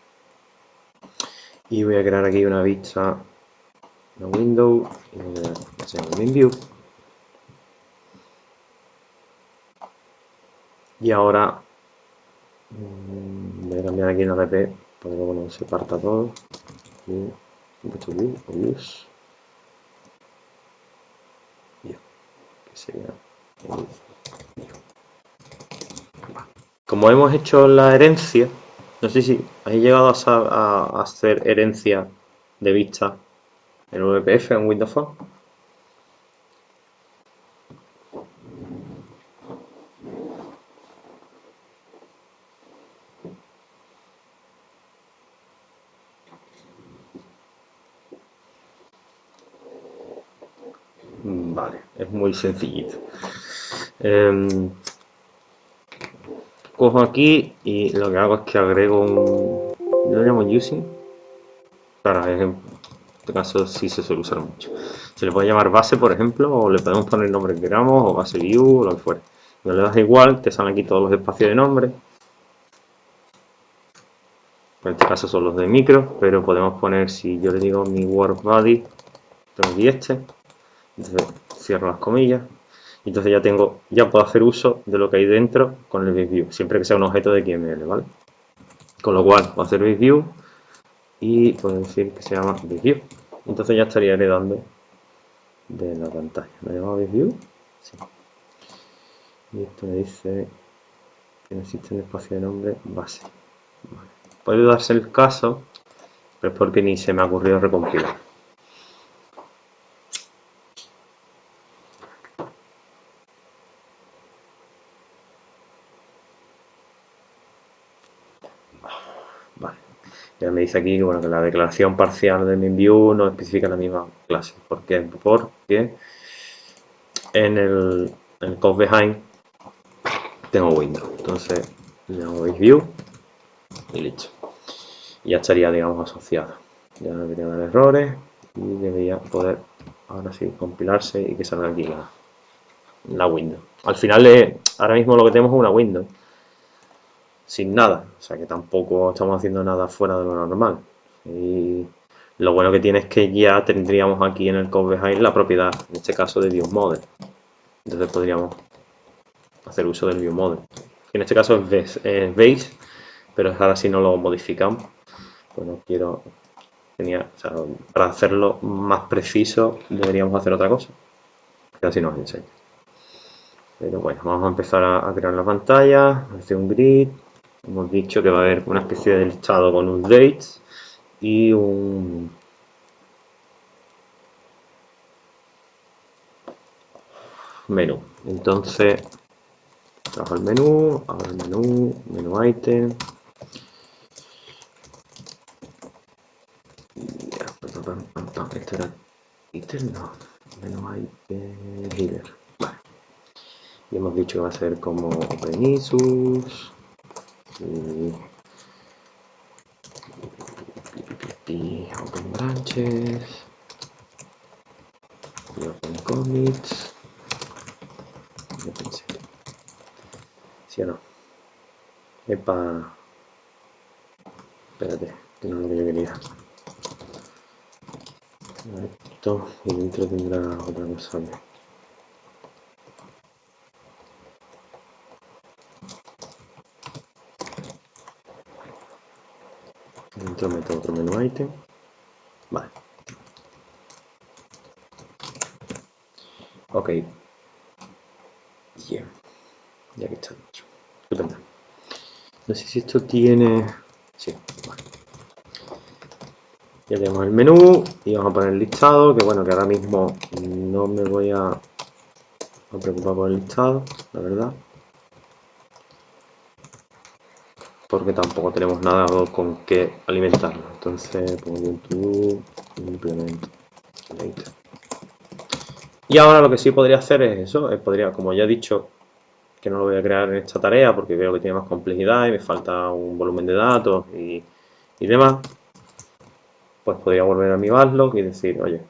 Y voy a crear aquí una vista, una window, y voy a hacer un main view. Y ahora voy a cambiar aquí en app, para que bueno, se parta todo. Y use. Que sería como hemos hecho la herencia, no sé si habéis llegado a hacer herencia de vista en VPF en Windows Phone. Vale, es muy sencillito. Cojo aquí y lo que hago es que agrego un... Yo lo llamo using. Para ejemplo, en este caso sí se suele usar mucho. Se le puede llamar base, por ejemplo, o le podemos poner el nombre que queramos, o base view, o lo que fuera. No le das igual, te salen aquí todos los espacios de nombre. En este caso son los de micro, pero podemos poner, si yo le digo mi work body, tengo aquí este, entonces cierro las comillas, y entonces ya puedo hacer uso de lo que hay dentro con el view, siempre que sea un objeto de XML, ¿vale? Con lo cual, puedo hacer view y puedo decir que se llama view. Entonces ya estaría heredando de la pantalla. ¿Lo llamamos view? Sí. Y esto me dice que no existe un espacio de nombre base. Vale. Puede darse el caso, pero es porque ni se me ha ocurrido recompilar. Vale. Ya me dice aquí que, bueno, que la declaración parcial de MinView no especifica la misma clase. ¿Por qué? Porque en el code behind tengo Windows. Entonces le llamo view y listo. Y ya estaría, digamos, asociado. Ya no debería dar errores y debería poder ahora sí compilarse y que salga aquí la window. Al final, ahora mismo lo que tenemos es una window sin nada, o sea que tampoco estamos haciendo nada fuera de lo normal. Y lo bueno que tiene es que ya tendríamos aquí en el code behind la propiedad, en este caso de viewModel. Entonces podríamos hacer uso del viewModel. En este caso es base, pero ahora si no lo modificamos, pues no quiero, o sea, para hacerlo más preciso deberíamos hacer otra cosa, que así nos enseña. Pero bueno, vamos a empezar a crear la pantalla, hacer un grid. Hemos dicho que va a haber una especie de listado con un dates y un menú. Entonces, trabajo el menú, abro el menú item. Esto era item, no, menú item header. Vale. Y hemos dicho que va a ser como OpenISUS y Open Branches y Open Commits. Yo pensé, ¿sí o no? Epa, espérate, que no es lo que yo quería. Esto y dentro tendrá otra cosa. Dentro meto otro menú item. Vale. Ok. Bien. Y aquí está dentro. Estupendo. No sé si esto tiene... Sí, vale. Ya tenemos el menú y vamos a poner el listado, que bueno, que ahora mismo no me voy a preocupar por el listado, la verdad. Porque tampoco tenemos nada con qué alimentarlo. Entonces pongo un to implement later. Y ahora lo que sí podría hacer es eso, podría, como ya he dicho, que no lo voy a crear en esta tarea porque veo que tiene más complejidad y me falta un volumen de datos y demás, pues podría volver a mi backlog y decir, oye,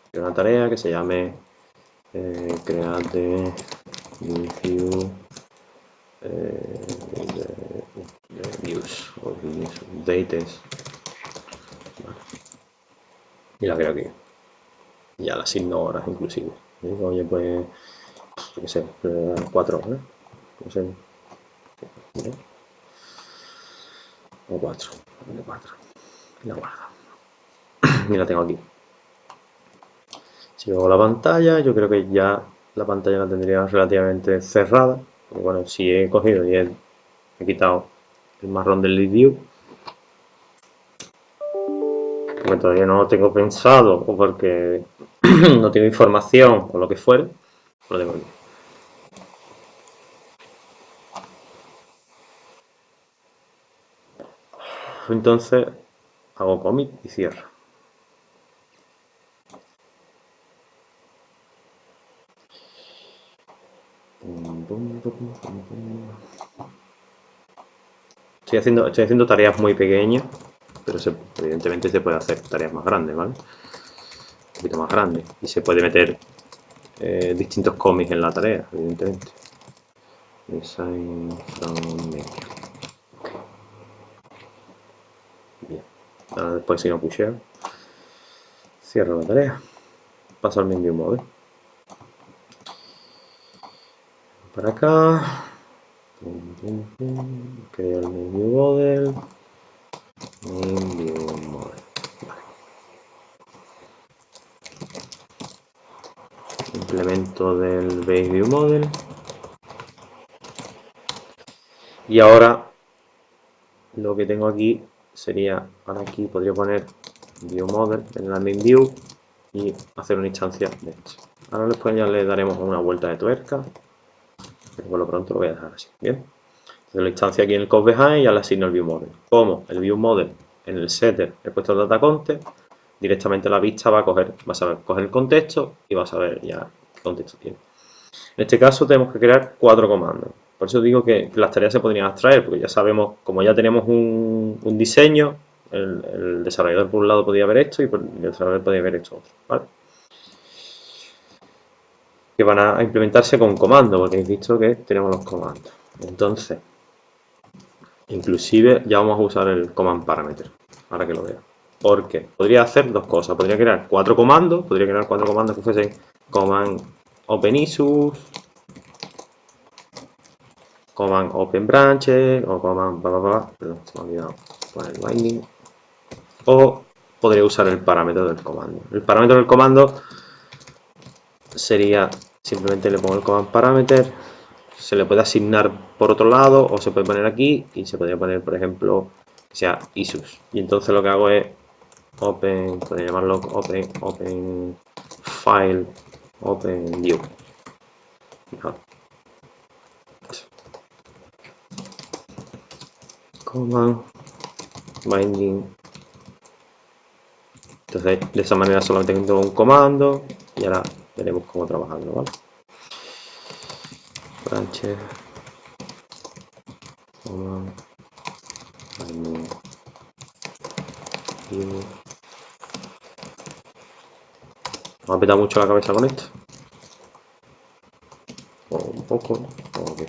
quiero una tarea que se llame create view views o dates, vale. Y la creo aquí. Ya la asigno horas inclusive. Digo, oye, pues, yo qué sé, 4 horas, no sé, ¿no? O 4, de 4. Y la guardo. Y la tengo aquí. Si veo la pantalla, yo creo que ya la pantalla la tendría relativamente cerrada. Porque bueno, si he cogido y he quitado el marrón del lead view, porque todavía no lo tengo pensado o porque no tengo información o lo que fuere, lo tengo aquí. Entonces hago commit y cierro. Estoy haciendo tareas muy pequeñas, pero evidentemente se puede hacer tareas más grandes, ¿vale? Un poquito más grandes. Y se puede meter distintos cómics en la tarea, evidentemente. Design from maker. Bien. Ahora después si no pusheo, cierro la tarea. Paso al menu model. Para acá. Creo el menu model. Menu model. Vale. Implemento del base view model. Y ahora lo que tengo aquí sería, ahora aquí podría poner view model en la main view y hacer una instancia de esto. Ahora después ya le daremos una vuelta de tuerca, pero por lo pronto lo voy a dejar así, bien. Entonces la instancia aquí en el code behind ya le asigno el view model. Como el view model en el setter he puesto el data content, directamente la vista va a saber coger el contexto y va a saber ya qué contexto tiene. En este caso tenemos que crear 4 comandos. Por eso digo que las tareas se podrían abstraer, porque ya sabemos, como ya tenemos un diseño, el desarrollador por un lado podía ver esto y el desarrollador podía ver esto otro, ¿vale? Que van a implementarse con comandos, porque habéis visto que tenemos los comandos. Entonces, inclusive ya vamos a usar el command parameter, ahora que lo veo. Porque podría hacer dos cosas, podría crear 4 comandos, que fuesen command openISUS, command open branches o command perdón, se me ha olvidado poner binding, o podría usar el parámetro del comando. El parámetro del comando sería simplemente le pongo el command parameter, se le puede asignar por otro lado o se puede poner aquí y se podría poner, por ejemplo, que sea isus, y entonces lo que hago es open, podría llamarlo open file, open view. Mejor. Command binding. Entonces de esa manera solamente tengo un comando y ahora veremos cómo trabajarlo, ¿vale? Branches, command binding view. ¿Me ha petado mucho la cabeza con esto? O un poco, o qué.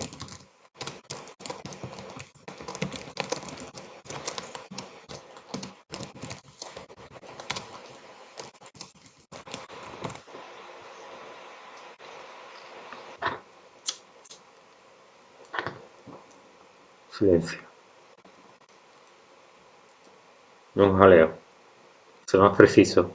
Silencio. no es un jaleo, ser más preciso.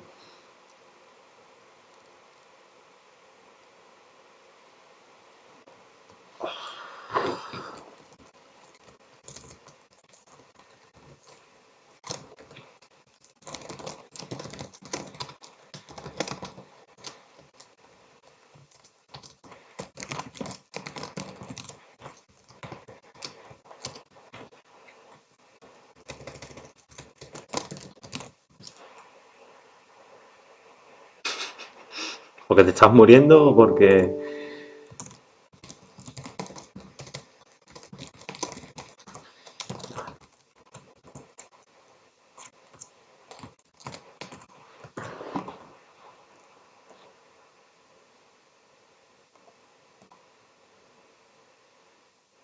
¿Porque te estás muriendo o porque...?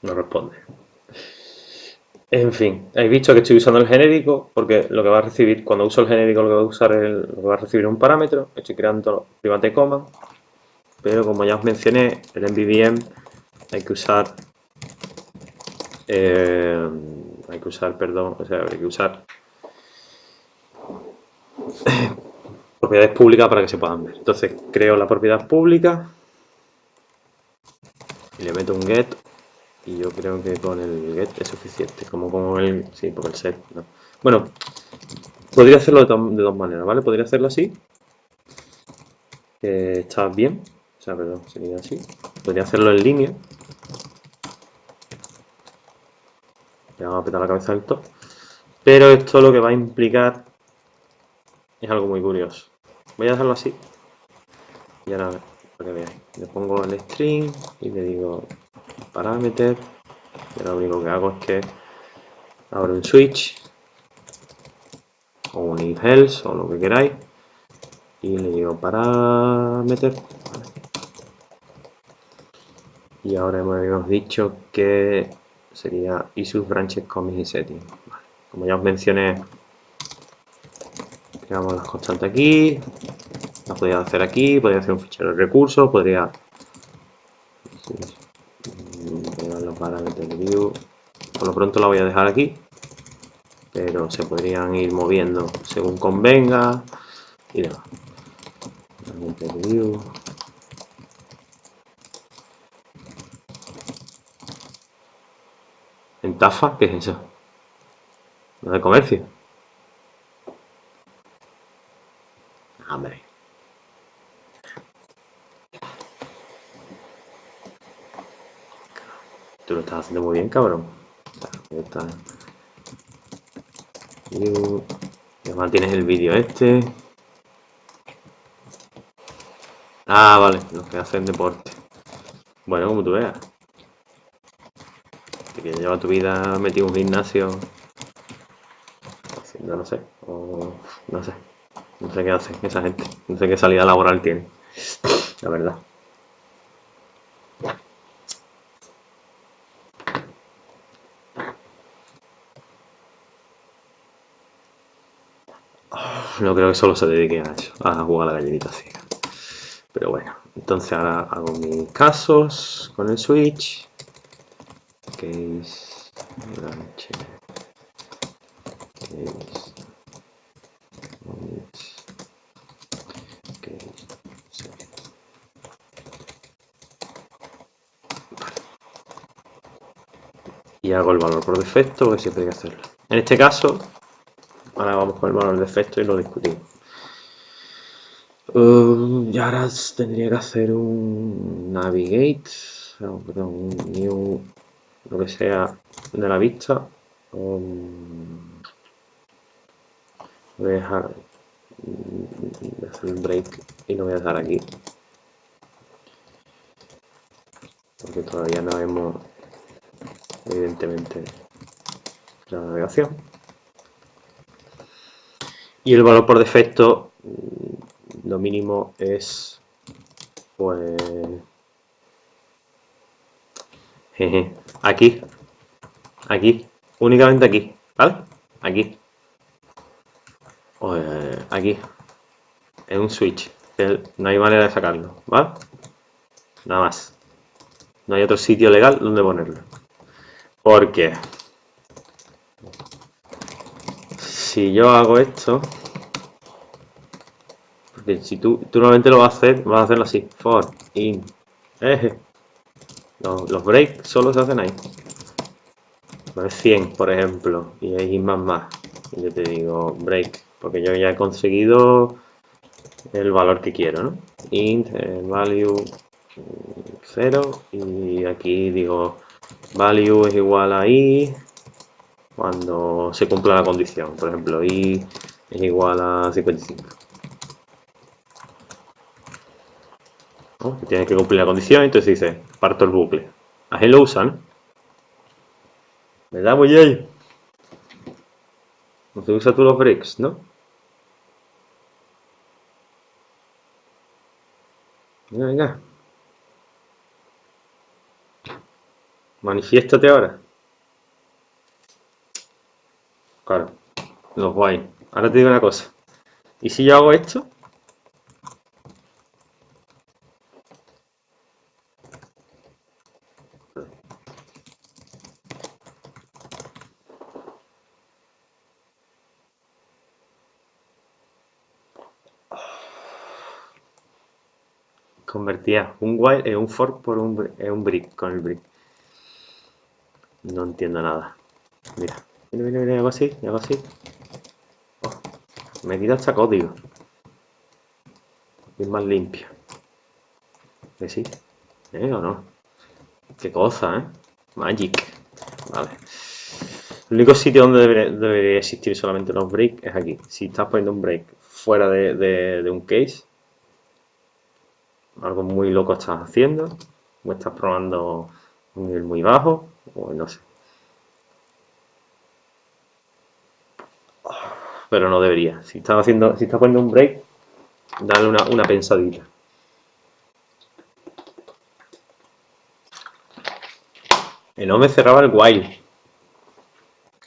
No responde. En fin, habéis visto que estoy usando el genérico porque lo que va a recibir, cuando uso el genérico, lo que va a usar lo que va a recibir un parámetro. Estoy creando private command, pero como ya os mencioné, el MVVM hay que usar, perdón, o sea, hay que usar propiedades públicas para que se puedan ver. Entonces creo la propiedad pública y le meto un get. Y yo creo que con el get es suficiente, como con el... Sí, por el set, no. Bueno, podría hacerlo de dos maneras, ¿vale? Podría hacerlo así, que está bien. O sea, perdón, sería así. Podría hacerlo en línea. Le vamos a petar la cabeza del top. Pero esto lo que va a implicar es algo muy curioso. Voy a dejarlo así. Y ahora, para que veáis. Le pongo el string y le digo parameter. Y ahora lo único que hago es que abro un switch o un if else o lo que queráis. Y le digo parameter. Y ahora hemos dicho que sería issues, branches, commits y settings. Vale. Como ya os mencioné, creamos las constantes aquí. Las podría hacer aquí, podría hacer un fichero de recursos, podría pegar los parámetros de view. Por lo pronto la voy a dejar aquí, pero se podrían ir moviendo según convenga y demás. View. ¿En Tafa? ¿Qué es eso? ¿No de comercio? Hombre, tú lo estás haciendo muy bien, cabrón. Está. View. Además tienes el vídeo este. Ah, vale, los que hacen deporte. Bueno, como tú veas. Que lleva tu vida metido en un gimnasio haciendo, no sé, o no sé. No sé qué hace esa gente. No sé qué salida laboral tiene, la verdad. No creo que solo se dedique a eso, a jugar a la gallinita ciega. Pero bueno, entonces ahora hago mis casos con el switch. Case, branch, case, omit, case, set. Y hago el valor por defecto, que siempre hay que hacerlo. En este caso, ahora vamos con el valor de defecto y lo discutimos. Y ahora tendría que hacer un navigate, perdón, un new, lo que sea de la vista. Voy a dejar el break y lo voy a dejar aquí porque todavía no hemos evidentemente la navegación y el valor por defecto lo mínimo es pues jeje, aquí únicamente aquí, ¿vale? Aquí pues aquí es un switch que no hay manera de sacarlo, ¿vale? Nada más, no hay otro sitio legal donde ponerlo porque si yo hago esto, porque si tú normalmente lo vas a hacerlo así, for, in, eje. Los breaks solo se hacen ahí. No es 100, por ejemplo, y hay más. Y yo te digo break, porque yo ya he conseguido el valor que quiero, ¿no? Int, value 0, y aquí digo value es igual a i cuando se cumpla la condición. Por ejemplo, i es igual a 55. ¿No? Tienes que cumplir la condición, entonces dice parto el bucle. Así lo usan, ¿verdad, Boyey? No se usa tú los breaks, ¿no? Venga, venga. Manifiéstate ahora. Claro, los guay. Ahora te digo una cosa. ¿Y si yo hago esto? Convertía un while en un for por en un break con el break. No entiendo nada. Mira, mira, hago así, hago así. Oh, me quita hasta código. Es más limpio. ¿Que sí? ¿O no? Qué cosa, ¿eh? Magic. Vale. El único sitio donde debería existir solamente los breaks es aquí. Si estás poniendo un break fuera de un case, algo muy loco estás haciendo, o estás probando un nivel muy bajo, o no sé. Pero no debería. Si estás poniendo un break, dale una pensadita. No me cerraba el while.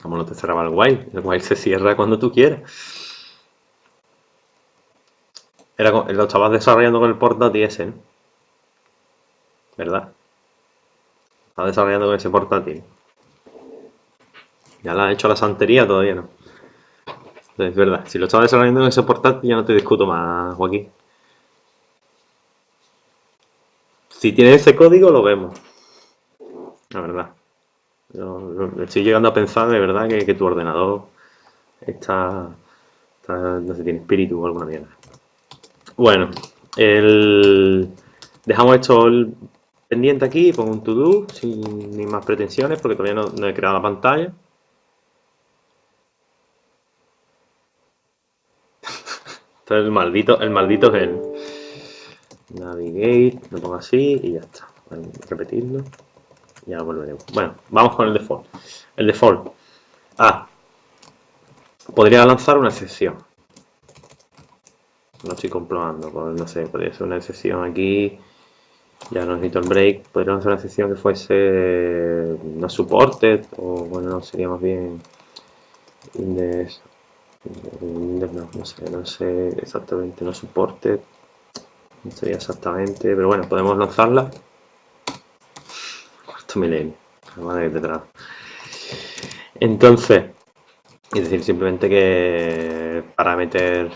¿Cómo no te cerraba el while? El while se cierra cuando tú quieras. Lo estabas desarrollando con el portátil ese, ¿no? ¿Verdad? Estabas desarrollando con ese portátil. Ya la has hecho la santería, todavía no. Es verdad, si lo estabas desarrollando con ese portátil ya no te discuto más, Joaquín. Si tienes ese código lo vemos, la verdad. Estoy llegando a pensar de verdad que tu ordenador no sé, tiene espíritu o alguna mierda. Bueno, dejamos esto pendiente aquí, pongo un to-do sin ni más pretensiones porque todavía no he creado la pantalla. Entonces el maldito es el navigate, lo pongo así y ya está. Voy a repetirlo y ya volveremos. Bueno, vamos con el default. El default. Podría lanzar una excepción. No estoy comprobando, pues no sé, podría ser una excepción aquí. Ya no necesito el break. Podría lanzar una excepción que fuese no supported, o bueno, no, sería más bien index, no sé exactamente, no supported. No sería exactamente, pero bueno, podemos lanzarla. Cuarto milenio, la madre detrás. Entonces, es decir, simplemente que para meter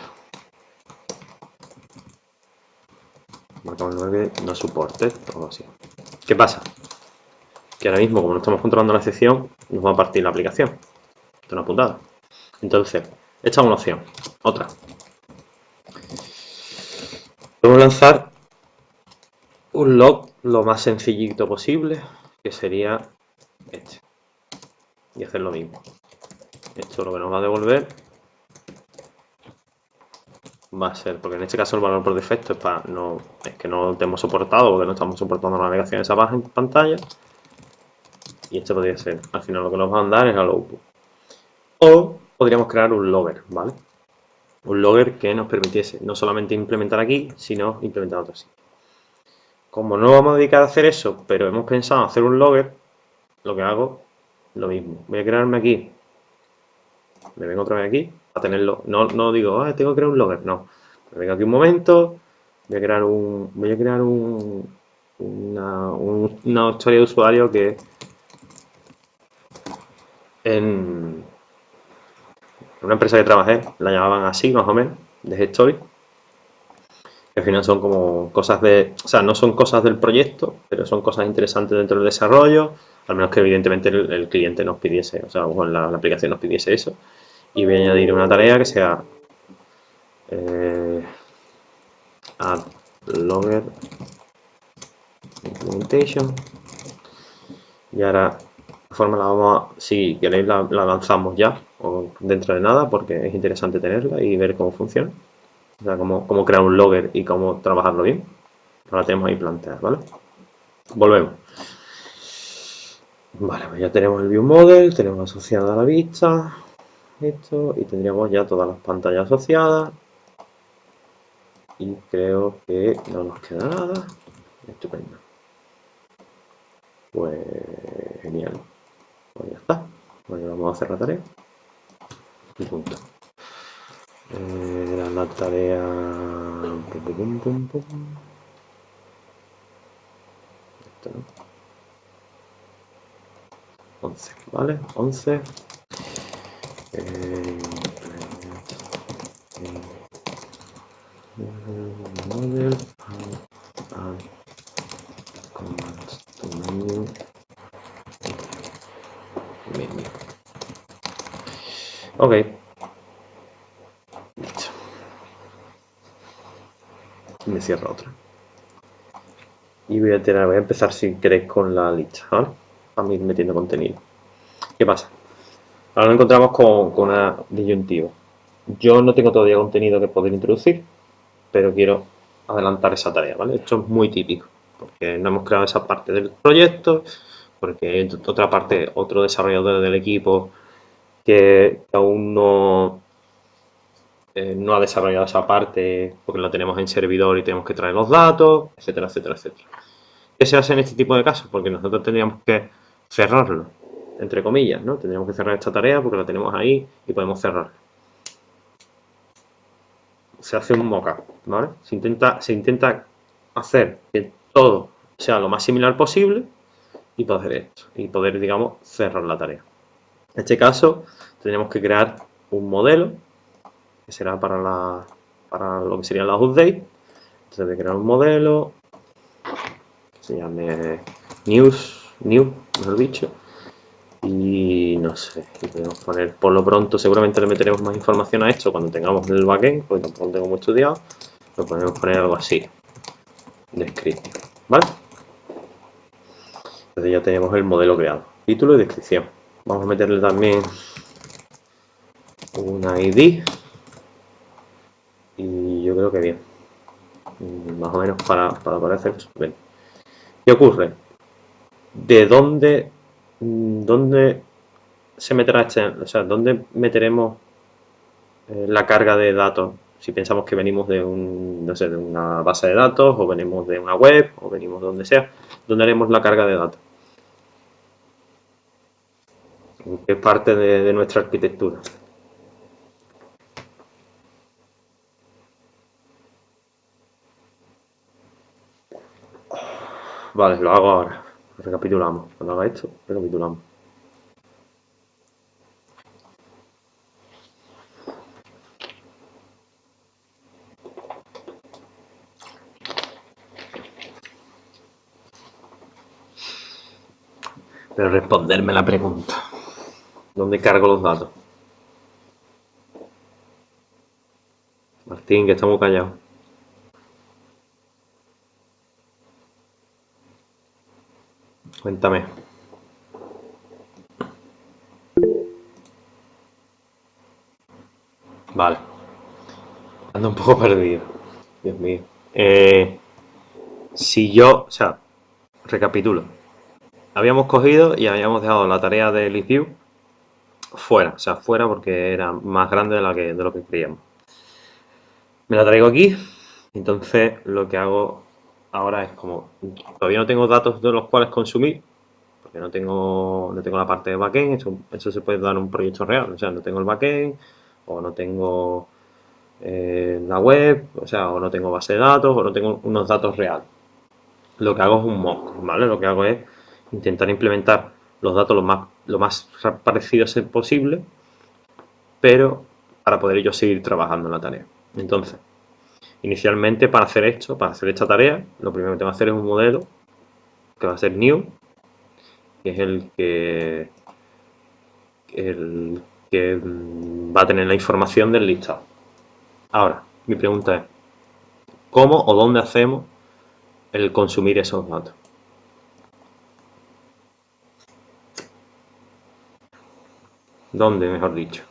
marcamos 9 no soporte o algo así. ¿Qué pasa? Que ahora mismo, como no estamos controlando la sección, nos va a partir la aplicación. Esto es una putada. Entonces, esta es una opción. Otra. Podemos lanzar un log lo más sencillito posible, que sería este. Y hacer lo mismo. Esto lo que nos va a devolver va a ser, porque en este caso el valor por defecto es que no te hemos soportado, porque no estamos soportando la navegación de esa pantalla. Y esto podría ser, al final lo que nos va a mandar es al output. O podríamos crear un logger, ¿vale? Un logger que nos permitiese no solamente implementar aquí, sino implementar otros sitios. Como no vamos a dedicar a hacer eso, pero hemos pensado hacer un logger, lo que hago, lo mismo. Voy a crearme aquí, me vengo otra vez aquí, a tenerlo. No digo, tengo que crear un logger, no. Me vengo aquí un momento, voy a crear una historia de usuario que en una empresa que trabajé la llamaban así, más o menos, de Story. Al final son como cosas de, o sea, no son cosas del proyecto, pero son cosas interesantes dentro del desarrollo, al menos que evidentemente el cliente nos pidiese, o sea, o la aplicación nos pidiese eso. Y voy a añadir una tarea que sea add logger implementation. Y ahora, de forma la vamos a, si queréis la lanzamos ya o dentro de nada, porque es interesante tenerla y ver cómo funciona. O sea, cómo crear un logger y cómo trabajarlo bien. Ahora tenemos ahí planteada, ¿vale? Volvemos. Vale, pues ya tenemos el view model, tenemos asociada a la vista, esto, y tendríamos ya todas las pantallas asociadas. Y creo que no nos queda nada. Estupendo. Pues genial. Pues ya está. Bueno, vamos a hacer la tarea. Y punto. Era la tarea. Esto no. 11, ¿vale? 11. Model and commands to menu. Ok. Listo. Y me cierro otra. Y voy a empezar si queréis con la lista, ¿vale? A ir metiendo contenido. ¿Qué pasa? Ahora nos encontramos con una disyuntiva. Yo no tengo todavía contenido que poder introducir, pero quiero adelantar esa tarea, ¿vale? Esto es muy típico, porque no hemos creado esa parte del proyecto, porque hay otra parte, otro desarrollador del equipo que aún no ha desarrollado esa parte porque la tenemos en servidor y tenemos que traer los datos, etcétera, etcétera, etcétera. ¿Qué se hace en este tipo de casos? Porque nosotros tendríamos que cerrarlo, entre comillas, ¿no? Tendríamos que cerrar esta tarea porque la tenemos ahí y podemos cerrarla. Se hace un mockup, ¿vale? Se intenta hacer que todo sea lo más similar posible y poder esto, y poder, digamos, cerrar la tarea. En este caso, tenemos que crear un modelo que será para lo que serían las updates. Entonces, voy a crear un modelo que se llame new, mejor dicho, y no sé, y podemos poner, por lo pronto seguramente le meteremos más información a esto cuando tengamos el backend, porque tampoco lo tengo muy estudiado. Lo podemos poner algo así, description, ¿vale? Entonces ya tenemos el modelo creado, título y descripción. Vamos a meterle también una ID y yo creo que bien, más o menos para poder hacer eso. Bien. ¿Qué ocurre? ¿De dónde se meterá o sea, dónde meteremos la carga de datos? Si pensamos que venimos de no sé, de una base de datos, o venimos de una web, o venimos de donde sea, ¿dónde haremos la carga de datos? ¿En qué parte de nuestra arquitectura? Vale, lo hago ahora. Recapitulamos. Cuando haga esto, recapitulamos. Pero responderme la pregunta. ¿Dónde cargo los datos? Martín, que estamos callados. Cuéntame. Vale. Ando un poco perdido. Dios mío. Si yo, o sea, recapitulo. Habíamos cogido y habíamos dejado la tarea de ListView fuera. O sea, fuera porque era más grande de lo que creíamos. Me la traigo aquí. Entonces lo que hago ahora es como todavía no tengo datos de los cuales consumir, porque no tengo la parte de backend. Eso se puede dar un proyecto real. O sea, no tengo el backend, o no tengo la web, o sea, o no tengo base de datos, o no tengo unos datos reales. Lo que hago es un mock, ¿vale? Lo que hago es intentar implementar los datos lo más parecidos posible, pero para poder yo seguir trabajando en la tarea. Entonces, inicialmente para hacer esto, para hacer esta tarea, lo primero que tengo que hacer es un modelo que va a ser new, que es el que va a tener la información del listado. Ahora, mi pregunta es, ¿cómo o dónde hacemos el consumir esos datos? ¿Dónde, mejor dicho?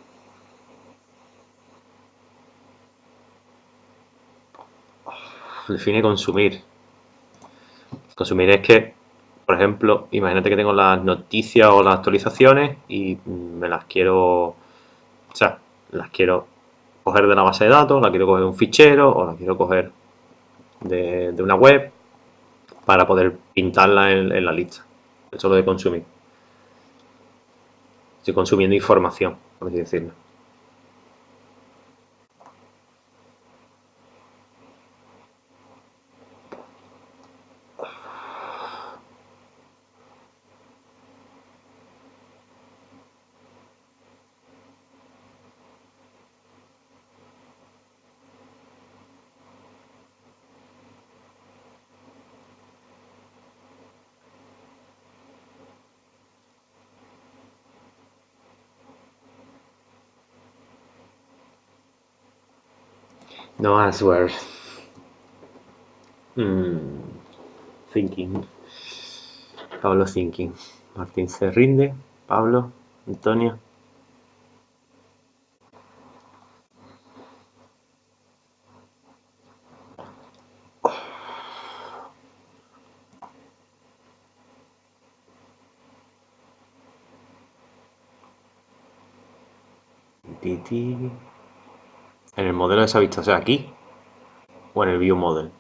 Define consumir. Consumir es que, por ejemplo, imagínate que tengo las noticias o las actualizaciones y me las quiero, o sea, las quiero coger de la base de datos, la quiero coger de un fichero o la quiero coger de una web para poder pintarla en la lista. Eso es lo de consumir. Estoy consumiendo información, por así decirlo. No answer. Thinking. Pablo thinking. Martín se rinde. Pablo. Antonio. En el modelo de esa vista, o sea, aquí o en el view model.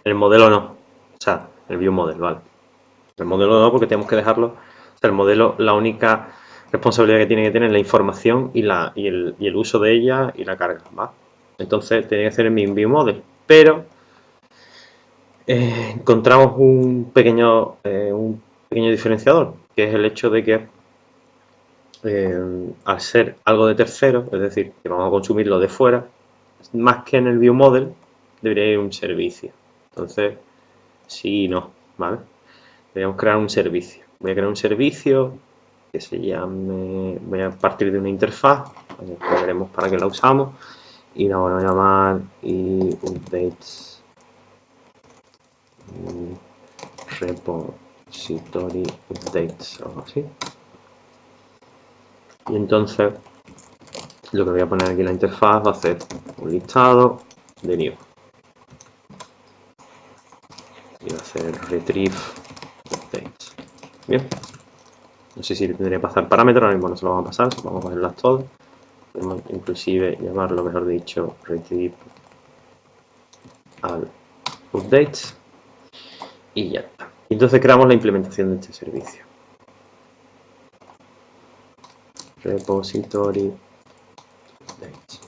El modelo no. O sea, el view model, vale. El modelo no, porque tenemos que dejarlo. O sea, el modelo, la única responsabilidad que tiene que tener es la información y el uso de ella y la carga, ¿vale? Entonces tiene que ser el mismo view model. Pero encontramos un pequeño diferenciador, que es el hecho de que al ser algo de tercero, es decir, que vamos a consumirlo de fuera, más que en el view model, debería ir un servicio. Entonces, sí y no, ¿vale? Deberíamos crear un servicio. Voy a crear un servicio que se llame, voy a partir de una interfaz, después veremos para qué la usamos, y la voy a llamar updates repository updates o algo así. Y entonces lo que voy a poner aquí en la interfaz va a ser un listado de new y va a ser retrieve updates. Bien, no sé si le tendría que pasar parámetros, ahora mismo no se lo vamos a pasar, vamos a ponerlas todas. Podemos inclusive llamarlo, mejor dicho, retrieve al updates y ya está. Entonces creamos la implementación de este servicio. Repository updates.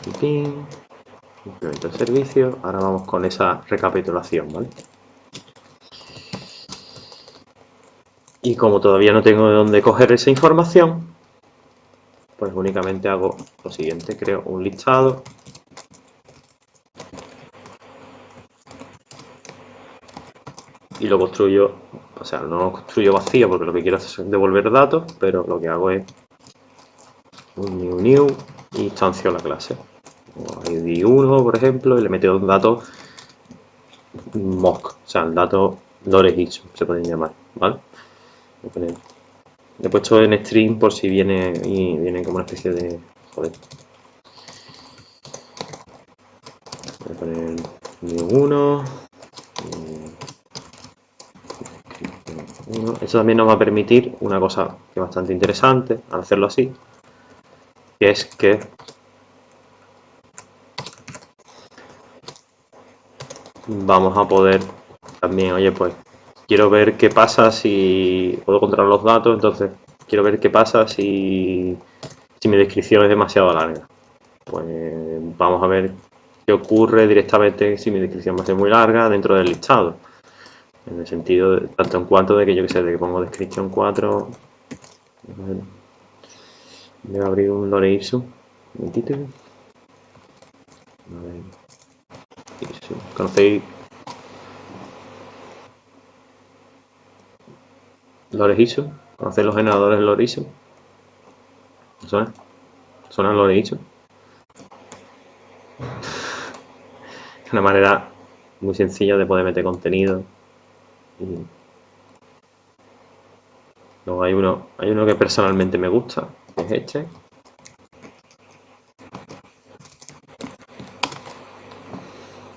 Y ping. Implemento el servicio. Ahora vamos con esa recapitulación, ¿vale? Y como todavía no tengo de dónde coger esa información, pues únicamente hago lo siguiente, creo un listado y lo construyo, o sea, no lo construyo vacío porque lo que quiero es devolver datos, pero lo que hago es un new y instancio la clase. ID 1, por ejemplo, y le meto un dato mock, o sea, el dato lorehizo, se pueden llamar, ¿vale? Le he puesto en string por si viene y viene como una especie de... Joder. Voy a poner new 1. Esto también nos va a permitir una cosa que es bastante interesante al hacerlo así, que es que vamos a poder también, oye, pues quiero ver qué pasa si puedo controlar los datos, entonces quiero ver qué pasa si mi descripción es demasiado larga. Pues vamos a ver qué ocurre directamente si mi descripción va a ser muy larga dentro del listado. En el sentido, tanto en cuanto de que yo que sé, de que pongo descripción 4. Voy a abrir un Loreissue. Un momentito. ¿Conocéis Loreissue? ¿Conocéis los generadores Loreissue? ¿Suena? ¿Suena Loreissue? Es una manera muy sencilla de poder meter contenido. Y luego hay uno que personalmente me gusta, que es este.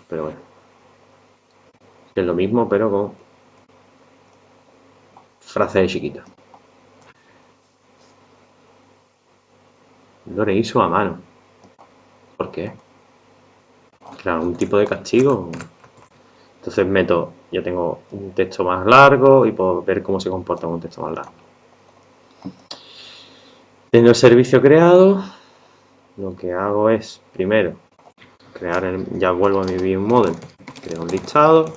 Pero bueno, es lo mismo, pero con frases chiquitas. Loreissue a mano. ¿Por qué? Claro, un tipo de castigo. Entonces meto, ya tengo un texto más largo y puedo ver cómo se comporta un texto más largo. Tengo el servicio creado. Lo que hago es, primero, ya vuelvo a mi view model. Creo un listado.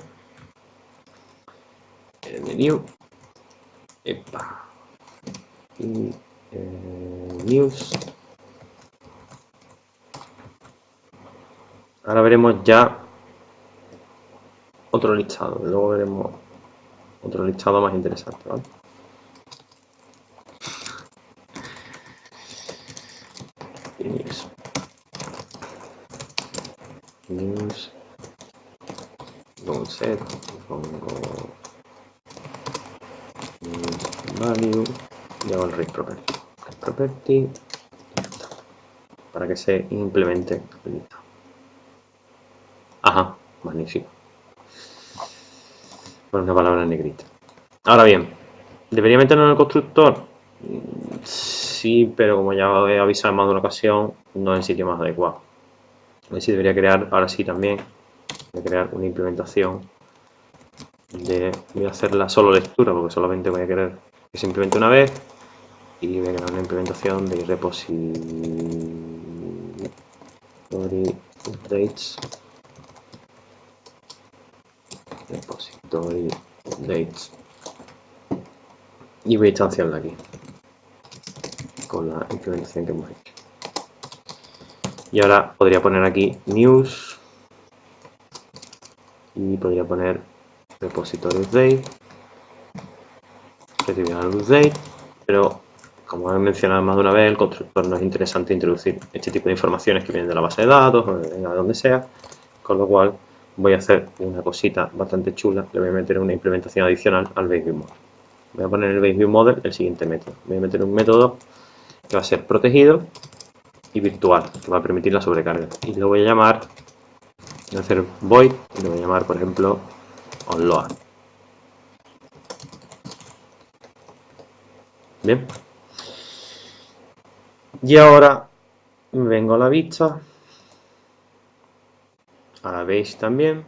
El menú. Epa. Y news. Ahora veremos ya otro listado. Luego veremos otro listado más interesante, ¿vale? News. News. Pongo set. Pongo value. Y hago el read property. Read property. Para que se implemente el listado. Ajá, magnífico. Por una palabra en negrita. Ahora bien, ¿debería meterlo en el constructor? Sí, pero como ya he avisado en más de una ocasión, no es el sitio más adecuado. A ver si debería crear, ahora sí también, voy a crear una implementación voy a hacer la solo lectura, porque solamente voy a querer que se implemente una vez, y voy a crear una implementación de repository updates, repository updates, y voy a instanciarla aquí con la implementación que hemos hecho. Y ahora podría poner aquí news y podría poner repository update, recibir el update, pero como he mencionado más de una vez, el constructor no es interesante introducir este tipo de informaciones que vienen de la base de datos o de donde sea, con lo cual voy a hacer una cosita bastante chula, le voy a meter una implementación adicional al BaseViewModel. Voy a poner en el BaseViewModel el siguiente método. Voy a meter un método que va a ser protegido y virtual, que va a permitir la sobrecarga. Y lo voy a llamar, voy a hacer void, y lo voy a llamar, por ejemplo, onload. Bien. Y ahora vengo a la vista, a la base también,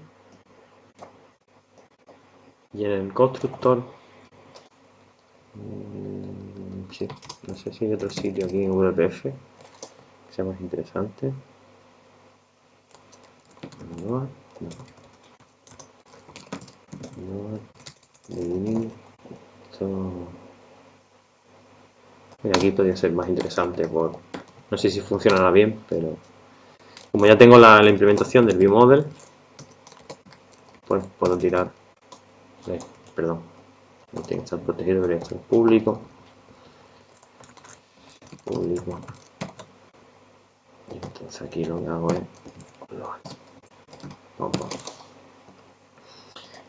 y en el constructor, sí, no sé si hay otro sitio aquí en WPF que sea más interesante. No, aquí podría ser más interesante no sé si funcionará bien, pero como ya tengo la implementación del ViewModel, pues puedo tirar, perdón, no tiene que estar protegido, debería estar público, y entonces aquí lo que hago es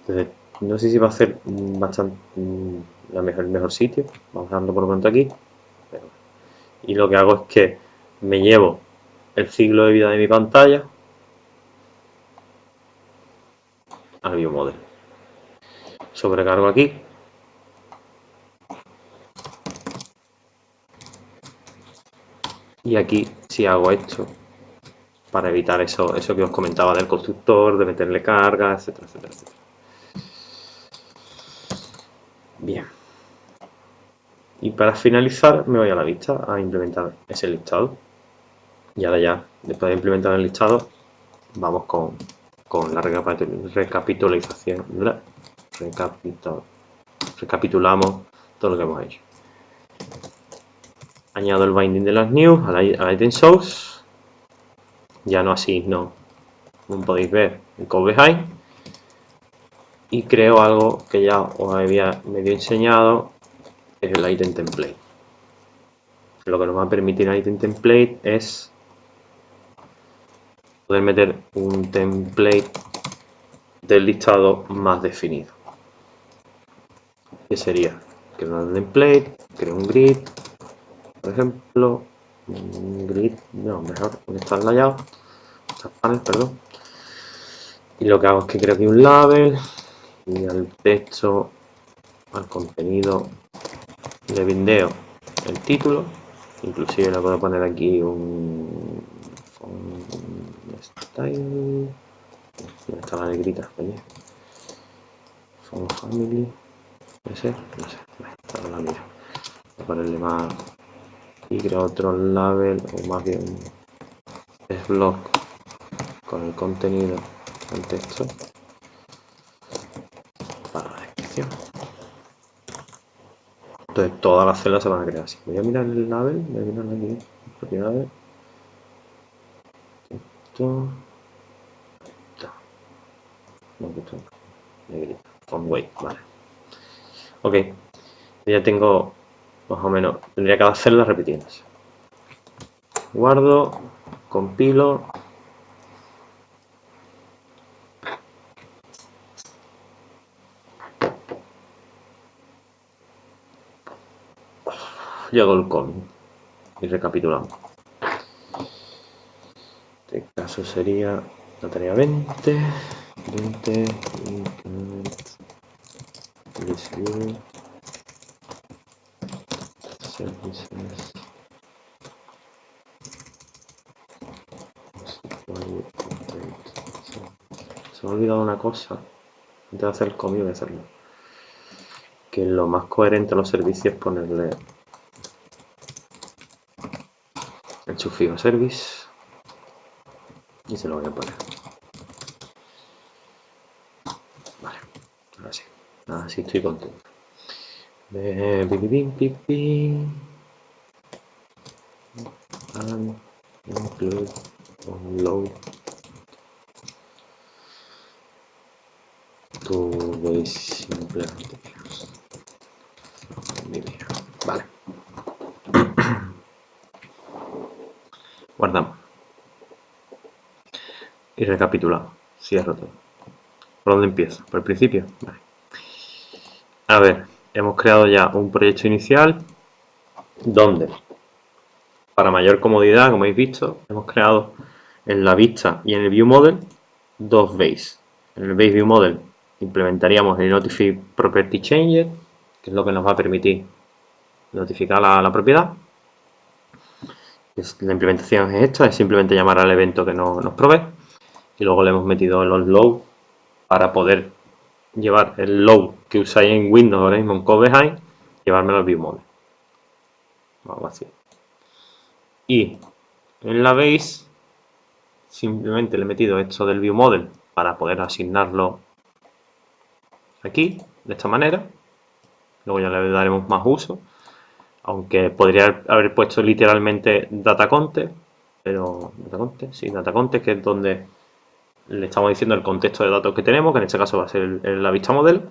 entonces no sé si va a ser bastante el mejor sitio, vamos a darlo por lo pronto aquí, y lo que hago es que me llevo el ciclo de vida de mi pantalla al ViewModel, sobrecargo aquí, y aquí si hago esto para evitar eso que os comentaba del constructor, de meterle carga, etcétera, etcétera, etcétera. Bien. Y para finalizar me voy a la vista a implementar ese listado. Y ahora ya, después de implementar el listado, vamos con la recapitulación. Recapitulamos todo lo que hemos hecho. Añado el binding de las news al item source. Ya no asigno, como podéis ver, el code behind. Y creo algo que ya os había medio enseñado, es el item template. Lo que nos va a permitir el item template es poder meter un template del listado más definido. Que sería crear un template, creo un grid, por ejemplo, un grid, no, mejor un start layout, start panel, perdón. Y lo que hago es que creo aquí un label y al texto, al contenido, le bindeo el título, inclusive le puedo poner aquí un style, ¿dónde está la negrita? Font family, puede ser, no sé, ahora la miro. Voy a ponerle más y creo otro label, o más bien es blog con el contenido del texto para la descripción. Entonces todas las celdas se van a crear así. Voy a mirar el label, voy a mirar aquí propiedades. Esto. Con weight, vale. Ok, ya tengo más o menos, tendría cada celda repitiéndose. Guardo, compilo. Llego el cómic y recapitulamos. En este caso sería la tarea 20 services, se me ha olvidado una cosa antes de hacer el cómic, voy a hacerlo, que lo más coherente a los servicios es ponerle el sufijo service y se lo voy a poner. Vale, ahora sí, así estoy contento. And include download to base simple applications. Vale. Guardamos. Y recapitulamos. Cierro todo. ¿Por dónde empiezo? ¿Por el principio? Vale. A ver, hemos creado ya un proyecto inicial donde, para mayor comodidad, como habéis visto, hemos creado en la vista y en el view model dos base. En el base view model implementaríamos el notify property changer, que es lo que nos va a permitir notificar la propiedad. La implementación es esta, es simplemente llamar al evento que nos provee. Y luego le hemos metido los load para poder llevar el load que usáis en Windows ahora mismo en code behind, llevármelo al view model. Algo así. Y en la base simplemente le he metido esto del view model para poder asignarlo aquí, de esta manera. Luego ya le daremos más uso, aunque podría haber puesto literalmente data context, pero data context, que es donde le estamos diciendo el contexto de datos que tenemos, que en este caso va a ser la vista model,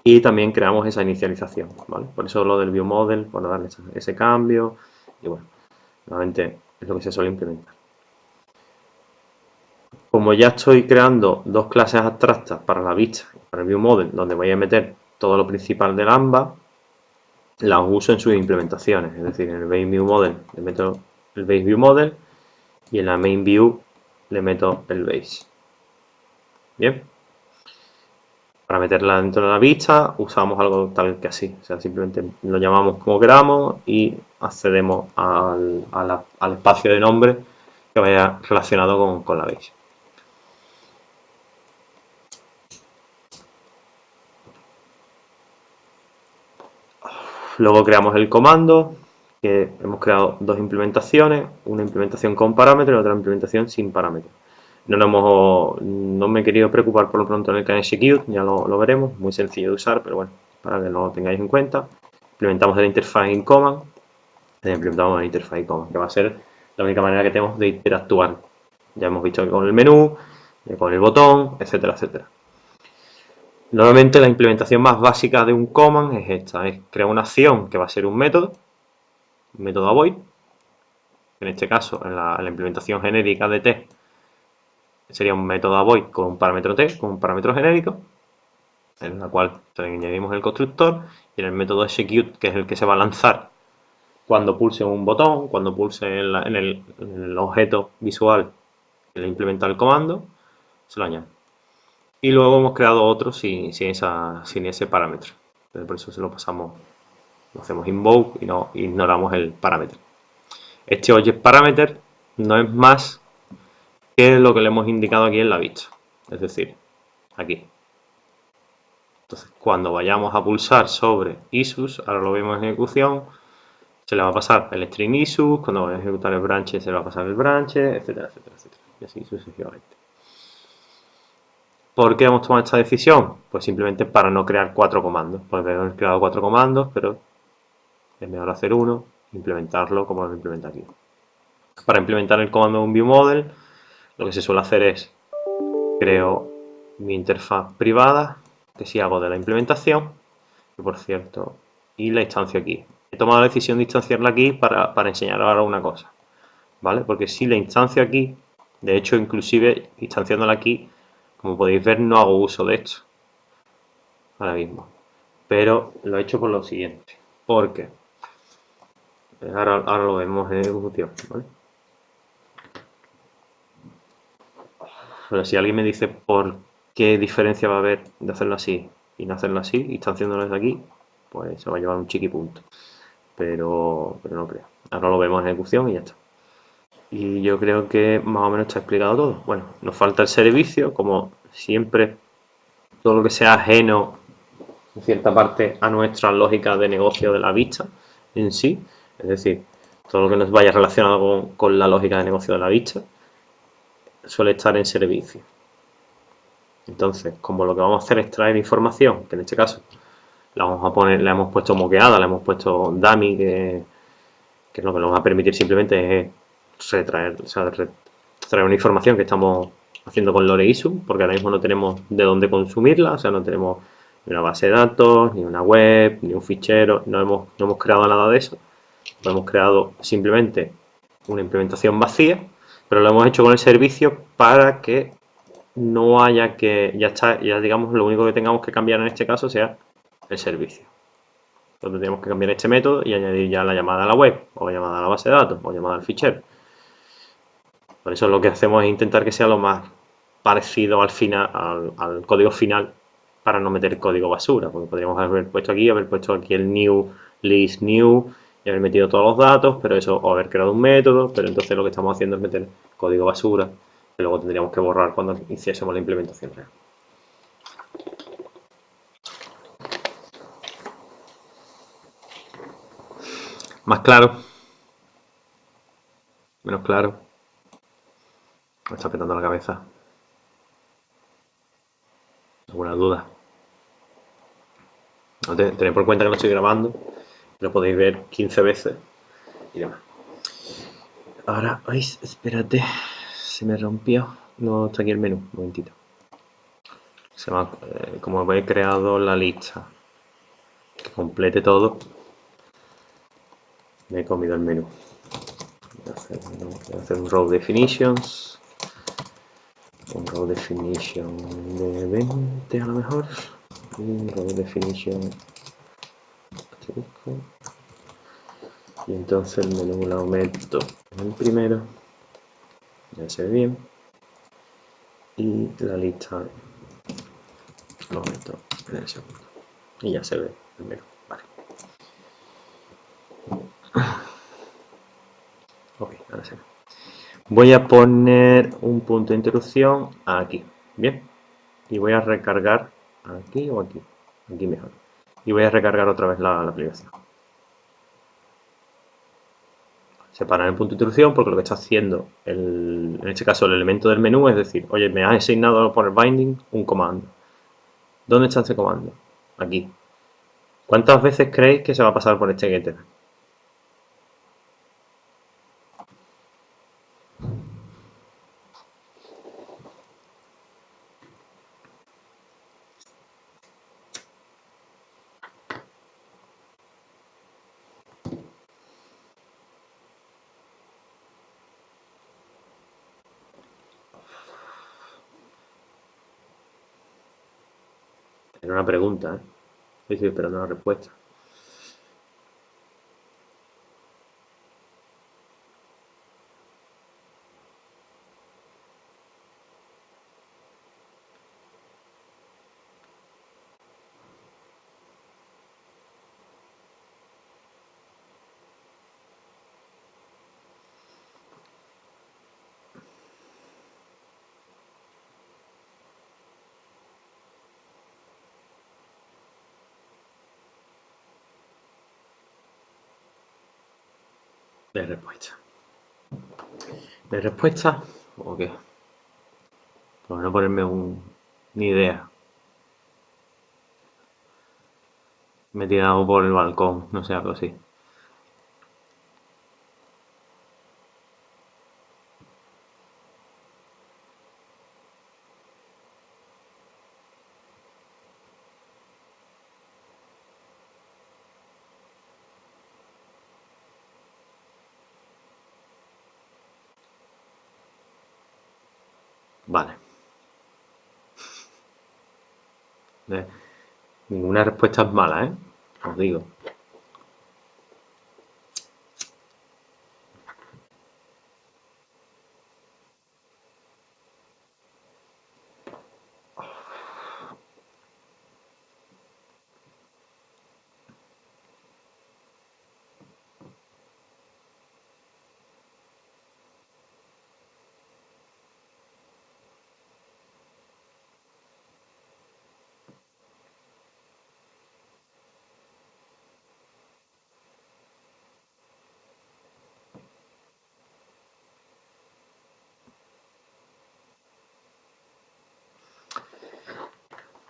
y también creamos esa inicialización, ¿vale? Por eso lo del view model, para darle ese cambio, y bueno, nuevamente es lo que se suele implementar. Como ya estoy creando dos clases abstractas para la vista y para el view model, donde voy a meter todo lo principal de ambas, las uso en sus implementaciones, es decir, en el base view model le meto el base view model y en la main view le meto el base. Bien, para meterla dentro de la vista usamos algo tal que así, o sea, simplemente lo llamamos como queramos y accedemos al espacio de nombre que vaya relacionado con la base. Luego creamos el comando, que hemos creado dos implementaciones, una implementación con parámetros y otra implementación sin parámetros. No me he querido preocupar por lo pronto en el can execute, ya lo veremos, muy sencillo de usar, pero bueno, para que lo tengáis en cuenta. Implementamos el interface in command, implementamos el interface in command, que va a ser la única manera que tenemos de interactuar. Ya hemos visto que con el menú, con el botón, etcétera, etcétera. Normalmente la implementación más básica de un command es esta, es crear una acción que va a ser un método avoid, en este caso en la implementación genérica de t sería un método avoid con un parámetro t, con un parámetro genérico, en la cual añadimos el constructor, y en el método execute, que es el que se va a lanzar cuando pulse un botón, cuando pulse en el objeto visual que le implementa el comando, se lo añade. Y luego hemos creado otro sin ese parámetro. Entonces, por eso se lo pasamos, lo hacemos invoke y no ignoramos el parámetro. Este object parameter no es más que lo que le hemos indicado aquí en la vista, es decir, aquí. Entonces, cuando vayamos a pulsar sobre issues, ahora lo vemos en ejecución, se le va a pasar el string issues, cuando vaya a ejecutar el branch se le va a pasar el branch, etcétera, etcétera, etcétera, y así sucesivamente. ¿Por qué hemos tomado esta decisión? Pues simplemente para no crear 4 comandos. Podemos haber creado 4 comandos, pero es mejor hacer uno, implementarlo como lo implementa aquí. Para implementar el comando de un viewModel, lo que se suele hacer es creo mi interfaz privada, que si hago de la implementación, que por cierto, y la instancio aquí. He tomado la decisión de instanciarla aquí para enseñar ahora una cosa, ¿vale? Porque si la instancio aquí, de hecho, inclusive instanciándola aquí, como podéis ver, no hago uso de esto ahora mismo. Pero lo he hecho por lo siguiente, porque ahora lo vemos en ejecución, ¿vale? Pero si alguien me dice por qué diferencia va a haber de hacerlo así y no hacerlo así, instanciándolo desde aquí, pues se va a llevar un chiqui punto. Pero no creo. Ahora lo vemos en ejecución y ya está. Y yo creo que más o menos está explicado todo. Bueno, nos falta el servicio, como siempre, todo lo que sea ajeno en cierta parte a nuestra lógica de negocio de la vista en sí, es decir, todo lo que nos vaya relacionado con la lógica de negocio de la vista suele estar en servicio. Entonces, como lo que vamos a hacer es traer información, que en este caso la vamos a poner, la hemos puesto moqueada, la hemos puesto dummy, que lo que nos va a permitir simplemente es retraer, o sea, traer una información que estamos haciendo con LoreISU, porque ahora mismo no tenemos de dónde consumirla, o sea, no tenemos ni una base de datos, ni una web, ni un fichero, no hemos creado nada de eso, lo hemos creado simplemente una implementación vacía, pero lo hemos hecho con el servicio para que no haya que, ya está, ya digamos, lo único que tengamos que cambiar en este caso sea el servicio. Entonces tenemos que cambiar este método y añadir ya la llamada a la web, o la llamada a la base de datos, o llamada al fichero. Por eso lo que hacemos es intentar que sea lo más parecido al final, al código final, para no meter código basura, porque podríamos haber puesto aquí el new list new y haber metido todos los datos, pero eso, o haber creado un método, pero entonces lo que estamos haciendo es meter código basura, que luego tendríamos que borrar cuando hiciésemos la implementación real. Más claro, menos claro, me está petando la cabeza. ¿Alguna duda? No tened por cuenta que lo estoy grabando, lo podéis ver 15 veces y demás. Ahora, ¿veis? Espérate, se me rompió. No está aquí el menú, un momentito. Como he creado la lista que complete todo, me he comido el menú. Voy a hacer un row definitions. Un row definition de 20 a lo mejor. Un row definition. Y entonces el menú lo aumento en el primero. Ya se ve bien. Y la lista lo meto en el segundo. Y ya se ve el menú. Vale. Ok, ahora se ve. Voy a poner un punto de interrupción aquí, bien, y voy a recargar aquí o aquí, aquí mejor, y voy a recargar otra vez la aplicación. Separar el punto de interrupción porque lo que está haciendo, en este caso el elemento del menú, es decir, oye, me ha asignado por el binding un comando. ¿Dónde está ese comando? Aquí. ¿Cuántas veces creéis que se va a pasar por este getter? Era una pregunta, ¿eh? Estoy esperando la respuesta. De respuesta. ¿De respuesta? ¿O qué? Por no ponerme ni idea. Me he tirado por el balcón, no sé, algo así. Vale. Ninguna respuesta es mala, ¿eh? Os digo.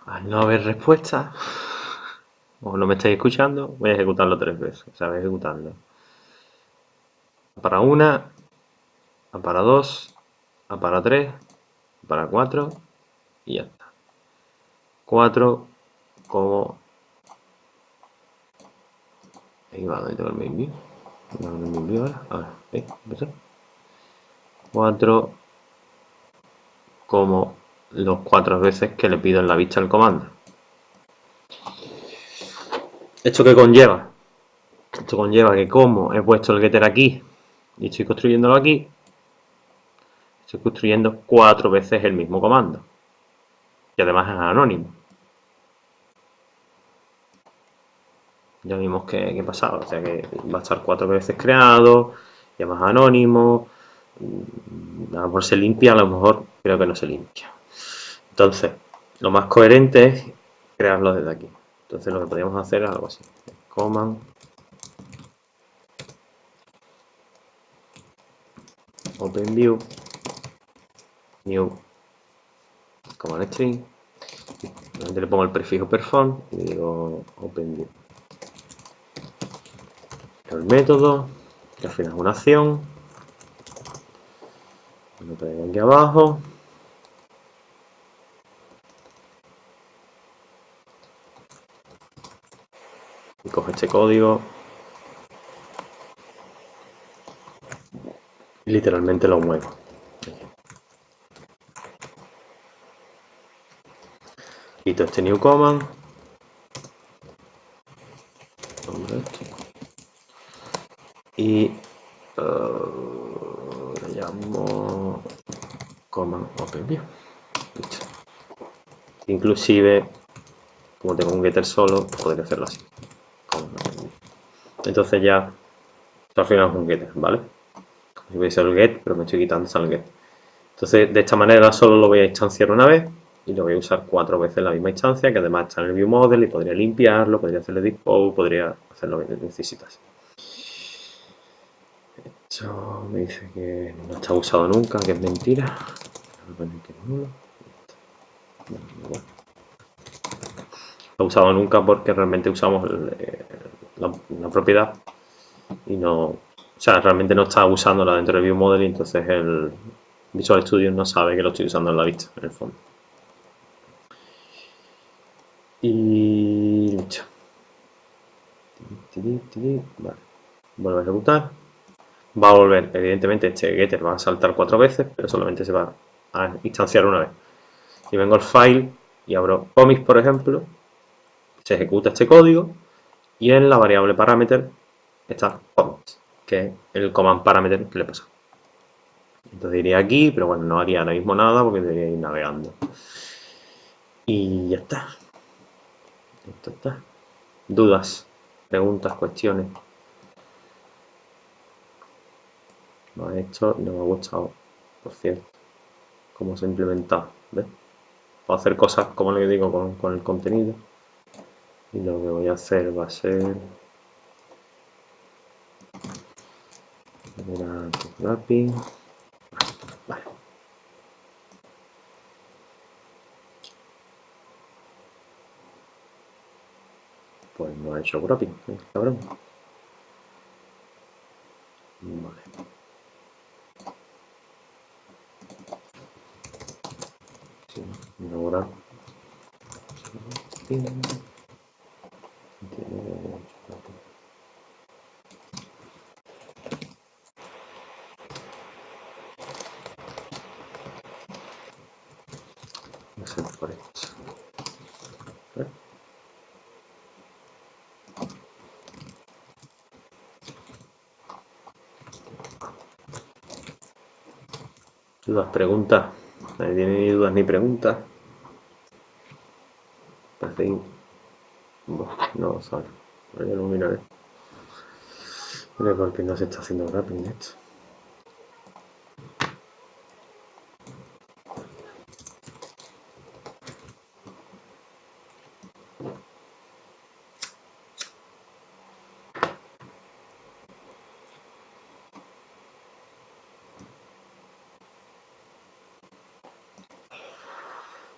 Al no haber respuesta, o no me estáis escuchando, voy a ejecutarlo 3 veces. O sea, voy ejecutando. Para una, para dos, para tres, para cuatro y ya está. 4 como... Ahí va, donde tengo el main view. Voy a abrir el main view ahora. Ahora, ¿veis? 4 como los 4 veces que le pido en la vista el comando. ¿Esto qué conlleva? Esto conlleva que como he puesto el getter aquí y estoy construyéndolo aquí, estoy construyendo 4 veces el mismo comando. Y además es anónimo. Ya vimos que pasaba, o sea que va a estar 4 veces creado, y además anónimo. A lo mejor se limpia, a lo mejor creo que no se limpia. Entonces, lo más coherente es crearlo desde aquí. Entonces lo que podríamos hacer es algo así. Command OpenView new command string. Le pongo el prefijo perform y digo OpenView. El método, que al final es una acción. Lo traigo aquí abajo. Y cojo este código y literalmente lo muevo. Quito este new command. Y le llamo command OpenView. Listo. Inclusive, como tengo un getter solo, podría hacerlo así. Entonces ya al final es un getter, ¿vale? voy a hacer el get, pero me estoy quitando el get. Entonces, de esta manera solo lo voy a instanciar una vez y lo voy a usar 4 veces en la misma instancia, que además está en el view model y podría limpiarlo, podría hacerle dispose, podría hacer lo que necesitas. Esto me dice que no está usado nunca, que es mentira. Voy a poner que es nulo. No usado nunca porque realmente usamos la propiedad y no, o sea, realmente no está usándola dentro del view model y entonces el Visual Studio no sabe que lo estoy usando en la vista, en el fondo. Y listo. Vale. Vuelvo a ejecutar. Va a volver, evidentemente este getter va a saltar 4 veces, pero solamente se va a instanciar una vez. Si vengo al file y abro comics, por ejemplo, se ejecuta este código y en la variable parameter está comics, que es el command parameter que le pasa. Entonces iría aquí, pero bueno, no haría ahora mismo nada porque debería ir navegando. Y ya está. Esto está. Dudas, preguntas, cuestiones. No, esto no me ha gustado, por cierto, cómo se ha implementado. ¿Ves? Puedo hacer cosas como lo que digo con el contenido. Y lo que voy a hacer va a ser wrapping. Vale. Pues no ha hecho wrapping, cabrón. Vale. Sí, ahora. No sé por esto. Dudas, preguntas. Nadie tiene ni dudas ni preguntas. Parece que... no sale. Ya lo miraré. Mira, porque no se está haciendo wrapping esto.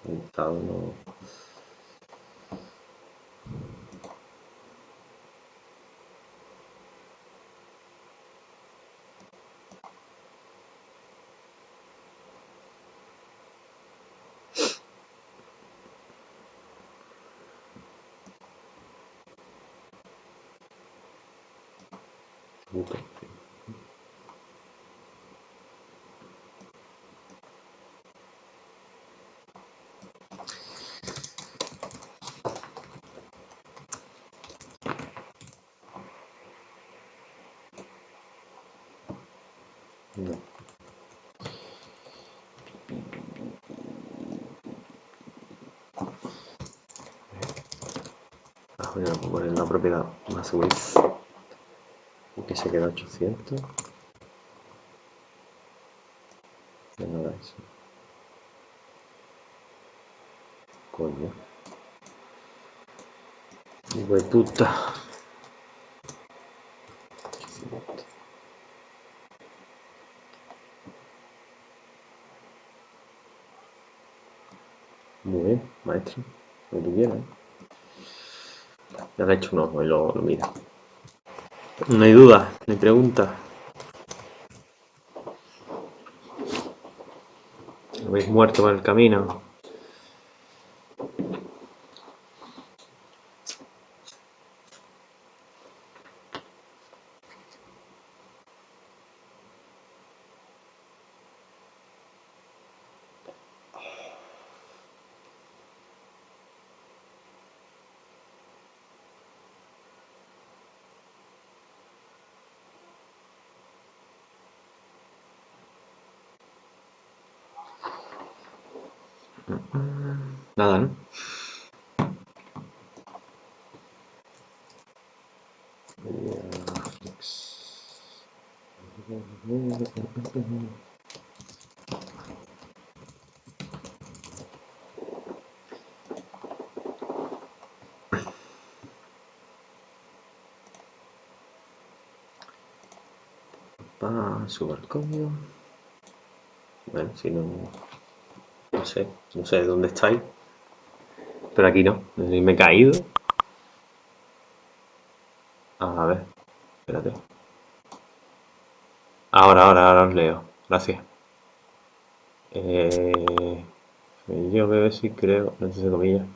El estado no... No. Voy a poner la propiedad más width y que se queda 800. Que no da eso. Coño. Hijo de puta. Muy bien, maestro. Lo que tú quieras. Ya le he hecho un ojo y lo mira. No hay duda, ni pregunta. Lo habéis muerto por el camino. Nada, ¿no? Subo el código. Bueno, si no, no sé dónde estáis. Pero aquí no. Me he caído. A ver, espérate. Ahora os leo. Gracias. Yo veo eso y creo, no sé comillas,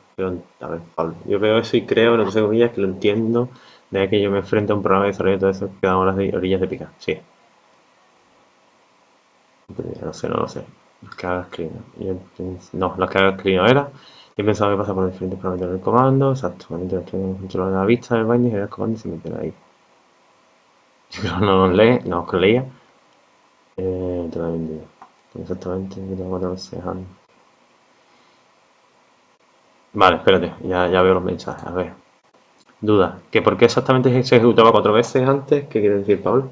a ver, Pablo, yo veo eso y creo, no sé comillas, que lo entiendo, de que yo me enfrento a un programa de desarrollo de todo eso que damos las orillas de picar, sí. No lo sé. Los que haga screen. No, los que haga screen no era. Yo pensaba que pasa por diferentes parámetros del comando, exacto, controlar la vista del binding, generar el comando y se meten ahí. Yo creo que no los lee, no os leía. Te lo he vendido. Exactamente, yo tengo 4 veces. Vale, espérate, ya veo los mensajes. A ver. Duda. ¿Que por qué exactamente se ejecutaba 4 veces antes? ¿Qué quiere decir, Pablo?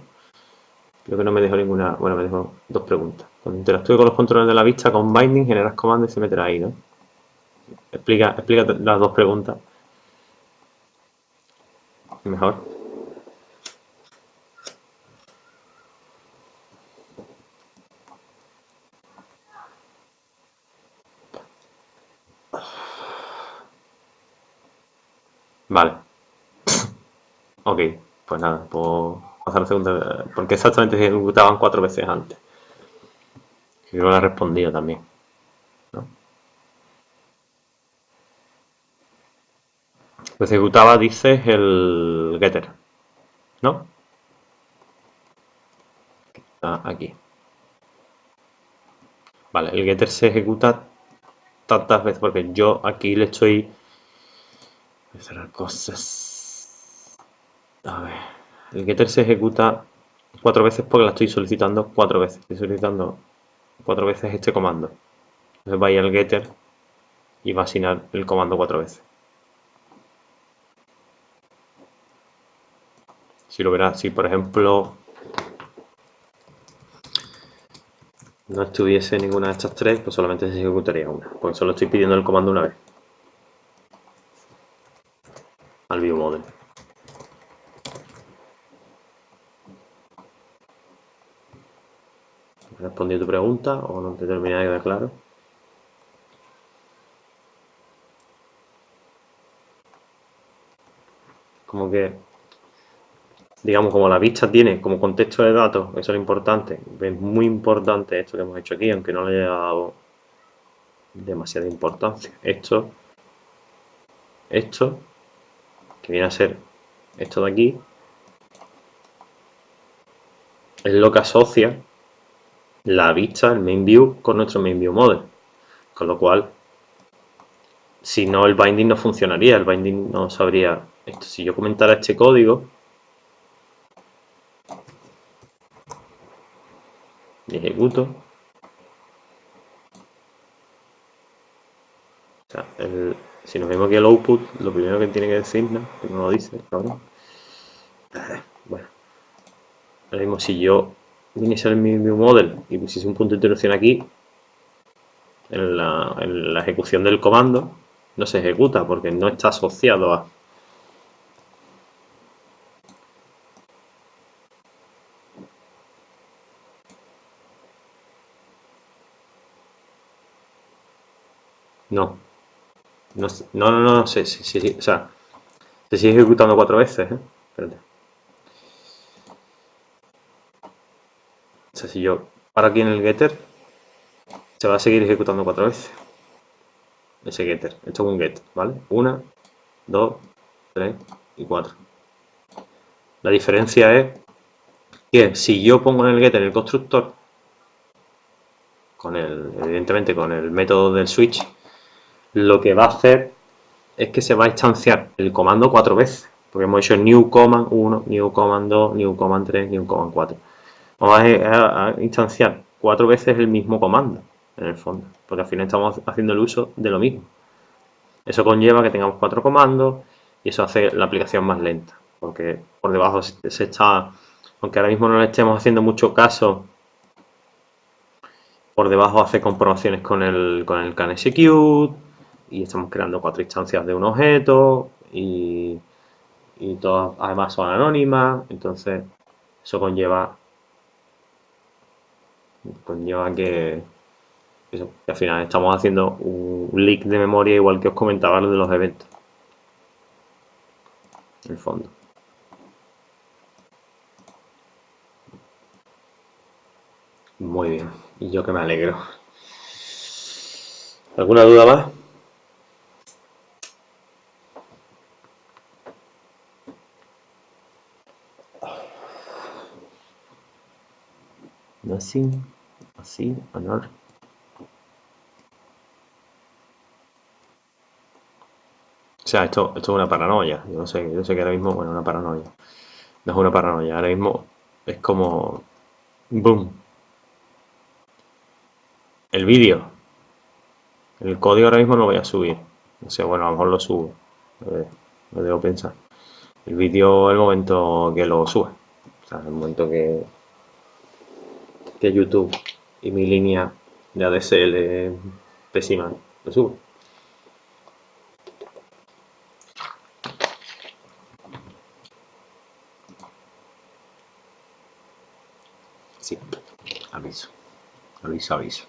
Creo que no me dejó ninguna. Bueno, me dejó dos preguntas. Cuando interactúe con los controles de la vista con binding, generas comando y se meterá ahí, ¿no? Explica las dos preguntas. Mejor. Vale. Ok. Pues nada, puedo pasar a la segunda. ¿Por qué exactamente se ejecutaban 4 veces antes? Creo que lo he respondido también, ¿no? Pues ejecutaba, dices, el getter, ¿no? Ah, aquí. Vale, el getter se ejecuta tantas veces porque yo aquí le estoy. Voy a cerrar cosas. A ver. El getter se ejecuta 4 veces porque la estoy solicitando 4 veces. Estoy solicitando 4 veces este comando. Entonces va a ir al getter y va a asignar el comando 4 veces. Si lo verás, si por ejemplo no estuviese ninguna de estas tres, pues solamente se ejecutaría una. Porque solo estoy pidiendo el comando una vez. Al view model. ¿Respondí a tu pregunta o no te terminé de quedar claro? Como que, digamos, como la vista tiene como contexto de datos, eso es lo importante. Es muy importante esto que hemos hecho aquí, aunque no le haya dado demasiada importancia. Esto, que viene a ser esto de aquí, es lo que asocia la vista, el main view, con nuestro main view model. Con lo cual, si no, el binding no funcionaría, el binding no sabría esto. Si yo comentara este código y ejecuto, o sea, si nos vemos aquí el output, lo primero que tiene que decirnos, que no lo dice, claro. Bueno, ahora mismo si yo viniese el main view model y pusiese un punto de interrupción aquí, en la ejecución del comando, no se ejecuta porque no está asociado a. No, no, sí, o sea, se sigue ejecutando 4 veces, ¿eh? Espérate. O sea, si yo paro aquí en el getter, se va a seguir ejecutando 4 veces. Ese getter, esto es un get, ¿vale? 1, 2, 3 y 4. La diferencia es que si yo pongo en el getter el constructor, evidentemente con el método del switch, lo que va a hacer es que se va a instanciar el comando 4 veces. Porque hemos hecho new command 1, new command 2, new command 3, new command 4. Vamos a instanciar 4 veces el mismo comando, en el fondo. Porque al final estamos haciendo el uso de lo mismo. Eso conlleva que tengamos 4 comandos y eso hace la aplicación más lenta. Porque por debajo se está aunque ahora mismo no le estemos haciendo mucho caso, por debajo hace comprobaciones con el can execute y estamos creando 4 instancias de un objeto y todas además son anónimas, entonces eso conlleva que, eso, que al final estamos haciendo un leak de memoria igual que os comentaba lo de los eventos, en el fondo. Muy bien, y yo que me alegro. ¿Alguna duda más? Nothing, así, honor. O sea, esto es una paranoia. Yo sé que ahora mismo, bueno, una paranoia. No es una paranoia, ahora mismo es como, boom, el vídeo. El código ahora mismo no lo voy a subir. O sea, bueno, a lo mejor lo subo. Lo debo pensar. El vídeo el momento que lo suba. O sea, el momento que YouTube y mi línea de ADSL pésima lo subo. Sí, aviso. Aviso, aviso.